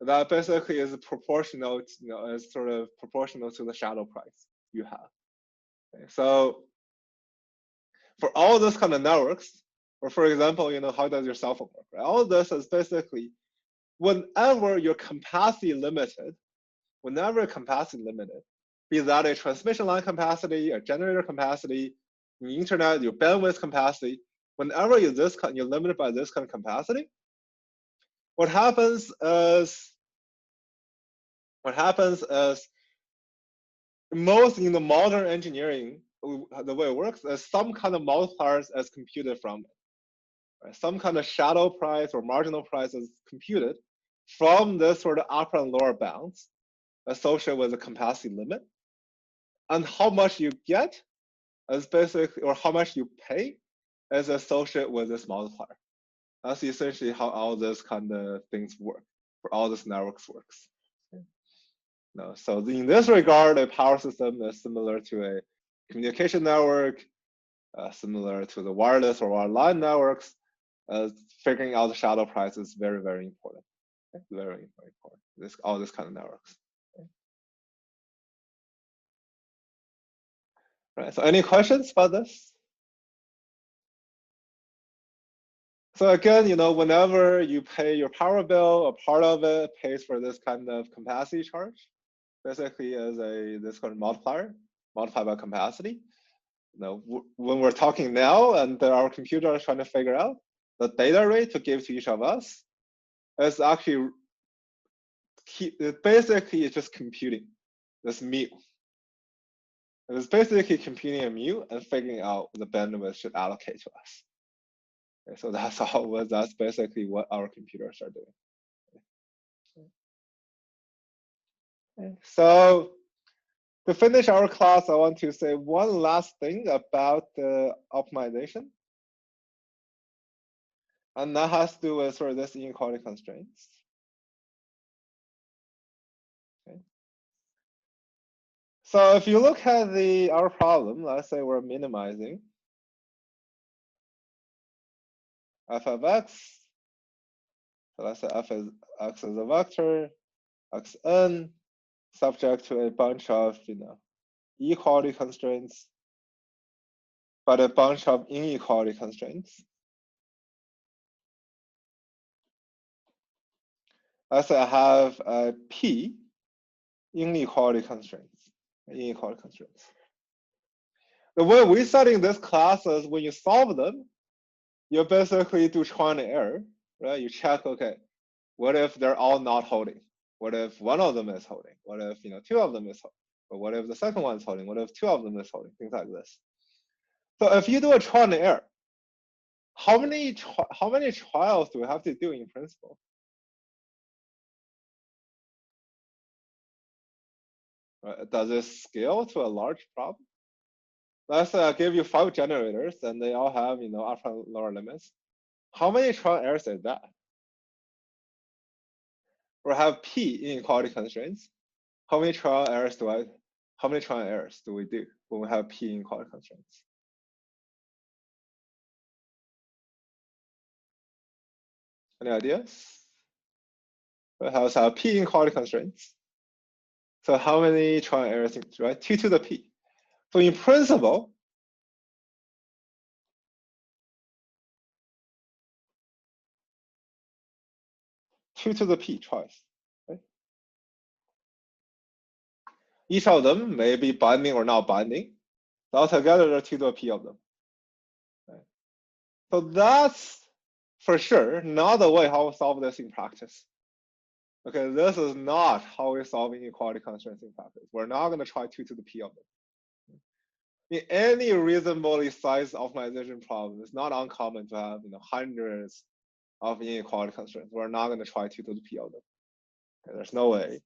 [SPEAKER 1] that basically is proportional, is sort of proportional to the shadow price you have. Okay, so for all those kind of networks, or for example, how does your cell phone work? Right? All of this is basically whenever you're capacity limited, be that a transmission line capacity, a generator capacity, the internet, your bandwidth capacity, whenever you're limited by this kind of capacity, what happens is most in the modern engineering, the way it works is some kind of multipliers is computed from it. Right? Some kind of shadow price or marginal price is computed from this sort of upper and lower bounds associated with the capacity limit. And how much you get is basically, or how much you pay is associated with this multiplier. That's essentially how all this kind of things work, for all this networks works. So in this regard, a power system is similar to a communication network, similar to the wireless or wireline networks. Figuring out the shadow price is very, very important. Okay? Very, very important. All this kind of networks. Okay? Right. So any questions about this? So again, whenever you pay your power bill, a part of it pays for this kind of capacity charge. Basically, as this kind of multiplier, multiplied by capacity. When we're talking now, and our computer is trying to figure out the data rate to give to each of us, is actually basically it's just computing this mu. It's basically computing a mu and figuring out the bandwidth should allocate to us. Okay, so that's basically what our computers are doing. Okay, so to finish our class, I want to say one last thing about the optimization. And that has to do with sort of this inequality constraints. Okay. So if you look at our problem, let's say we're minimizing f of x. So let's say x is a vector, xn, subject to a bunch of equality constraints, but a bunch of inequality constraints. Let's say I have a p inequality constraints. The way we study in this class is when you solve them, you basically do trial and error, right? You check, okay, what if they're all not holding? What if one of them is holding? What if two of them is holding? But what if the second one is holding? What if two of them is holding? Things like this. So if you do a trial and error, how many trials do we have to do in principle? Right? Does it scale to a large problem? Let's say I give you 5 generators and they all have upper and lower limits. How many trial and errors is that? Or have p inequality constraints? How many trial and errors do we do when we have p inequality constraints? Any ideas? We have p inequality constraints. So how many trial and errors, right? 2 to the p. So in principle, two to the p twice. Right? Each of them may be binding or not binding. So altogether, there are 2 to the p of them. Right? So that's for sure not the way how we solve this in practice. Okay, this is not how we solve inequality constraints in practice. We're not going to try 2 to the p of them. In any reasonably sized optimization problem, it's not uncommon to have hundreds of inequality constraints. We're not going to try 2 to the p of them. Okay, there's no way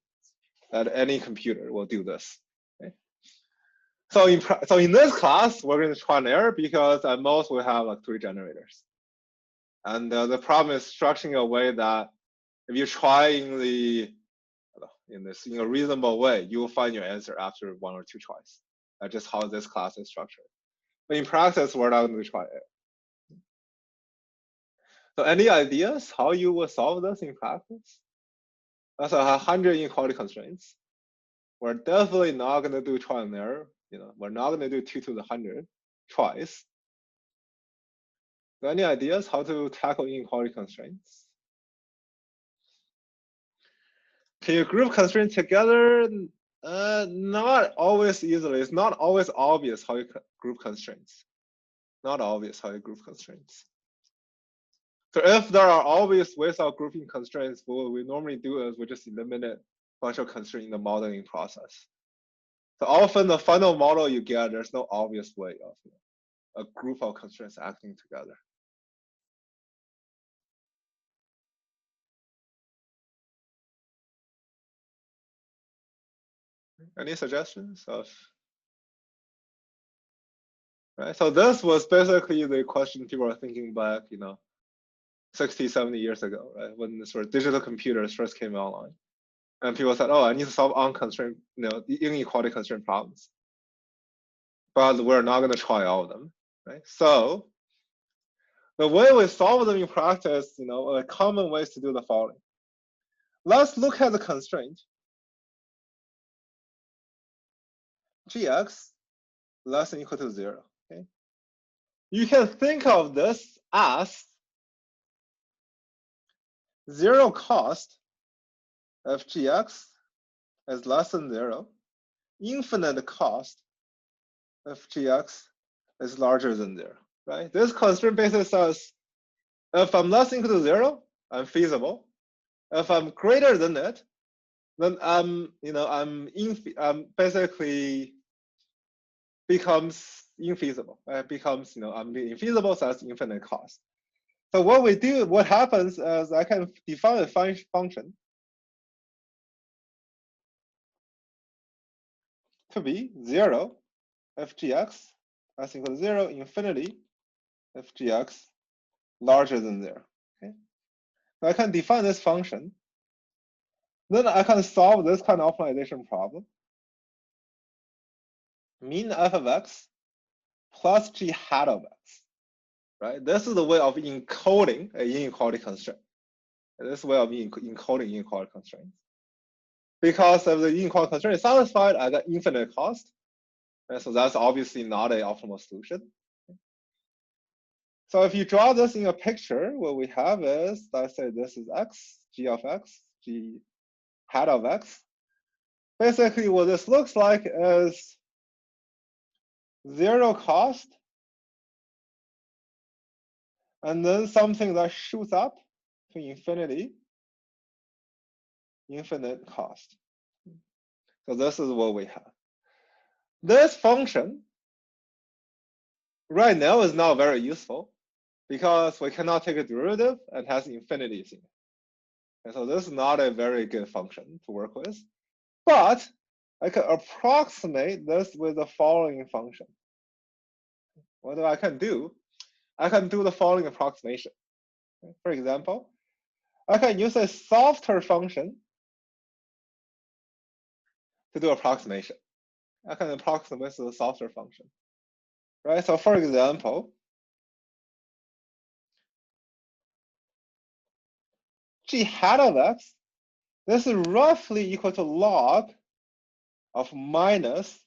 [SPEAKER 1] that any computer will do this. Okay? So in this class, we're going to try an error because at most we have like 3 generators. And the problem is structuring a way that if you try in a reasonable way, you will find your answer after 1 or 2 tries. That's just how this class is structured. But in practice, we're not going to try it. So any ideas how you will solve this in practice? Let's say 100 inequality constraints. We're definitely not going to do trial and error. We're not going to do 2 to the 100 twice. Any ideas how to tackle inequality constraints? Can you group constraints together? Not always easily. It's not always obvious how you group constraints. Not obvious how you group constraints. So if there are obvious ways of grouping constraints, what we normally do is we just eliminate a bunch of constraints in the modeling process. So often the final model you get, there's no obvious way of a group of constraints acting together. Any suggestions of? Right. So this was basically the question people were thinking back, 60, 70 years ago, right? When the sort of digital computers first came online. And people said, oh, I need to solve unconstrained, inequality constraint problems. But we're not going to try all of them, right? So the way we solve them in practice, a common way is to do the following. Let's look at the constraint. Gx less than or equal to 0, okay? You can think of this as 0 cost of Gx is less than 0, infinite cost of Gx is larger than 0, right? This constraint basically says if I'm less than or equal to 0, I'm feasible. If I'm greater than it, then I'm basically becomes infeasible. It becomes, I'm infeasible, so that's infinite cost. So what we do, what happens is I can define a function to be 0 f gx less than or equal to 0, infinity f gx larger than 0. Okay, so I can define this function. Then I can solve this kind of optimization problem. Mean f of x plus g hat of x, right? This is the way of encoding an inequality constraint. This way of encoding inequality constraints. Because if the inequality constraint is satisfied, I get infinite cost. And so that's obviously not an optimal solution. So if you draw this in a picture, what we have is, let's say this is x, g of x, g hat of x. Basically, what this looks like is 0 cost, and then something that shoots up to infinity, infinite cost. So this is what we have. This function right now is not very useful because we cannot take a derivative and has infinities in it. And so this is not a very good function to work with. But I can approximate this with the following function. What I can do? I can do the following approximation. For example, I can use a softer function to do approximation. I can approximate the softer function, right? So for example, g hat of x, this is roughly equal to log of minus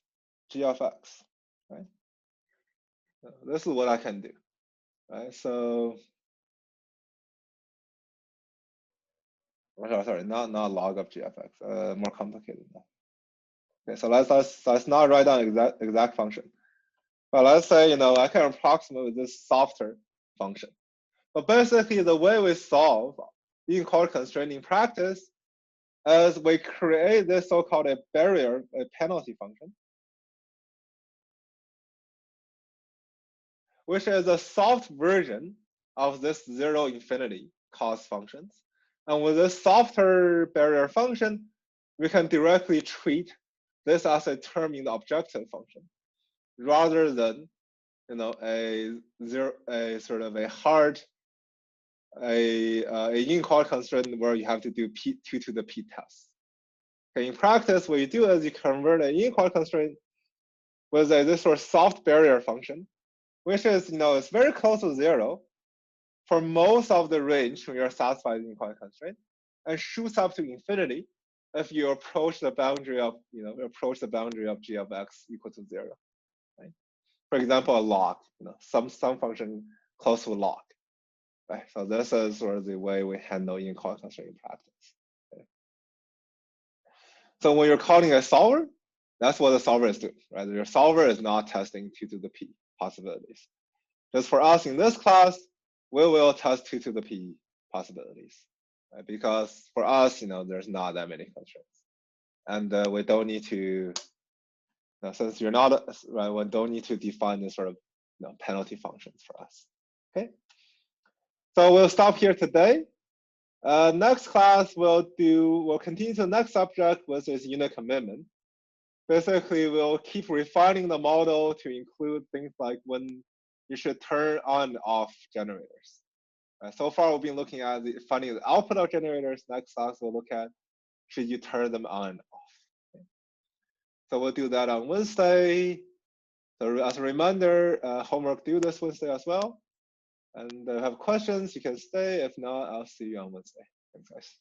[SPEAKER 1] g of x, right? This is what I can do, right? So, sorry, not log of g of x, more complicated than that. Okay, so let's not write down exact function, but let's say I can approximate with this softer function. But basically, the way we solve inequality constraint in practice is we create this so-called a barrier, a penalty function, which is a soft version of this 0 infinity cost functions. And with this softer barrier function, we can directly treat this as a term in the objective function, rather than a sort of a hard inequality constraint where you have to do P2 to the P test. Okay, in practice, what you do is you convert an inequality constraint with this sort of soft barrier function, which is it's very close to 0 for most of the range when you're satisfied inequality constraint. and shoots up to infinity if you approach the boundary of, g of x equal to 0. Right? For example, a log, some function close to log. Right? So this is sort of the way we handle inequality constraint in practice. Okay? So when you're calling a solver, that's what the solver is doing, right? Your solver is not testing 2 to the p possibilities. Just for us in this class, we will test 2 to the p possibilities, right? Because for us, there's not that many constraints. And we don't need to, since you're not, right, we don't need to define this sort of penalty functions for us. Okay. So we'll stop here today. Next class we'll continue to the next subject, which is unit commitment. Basically, we'll keep refining the model to include things like when you should turn on and off generators. So far, we've been looking at finding the output of generators. Next class, we'll look at should you turn them on and off. Okay. So we'll do that on Wednesday. So as a reminder, homework due this Wednesday as well. And if you have questions, you can stay. If not, I'll see you on Wednesday. Thanks, guys.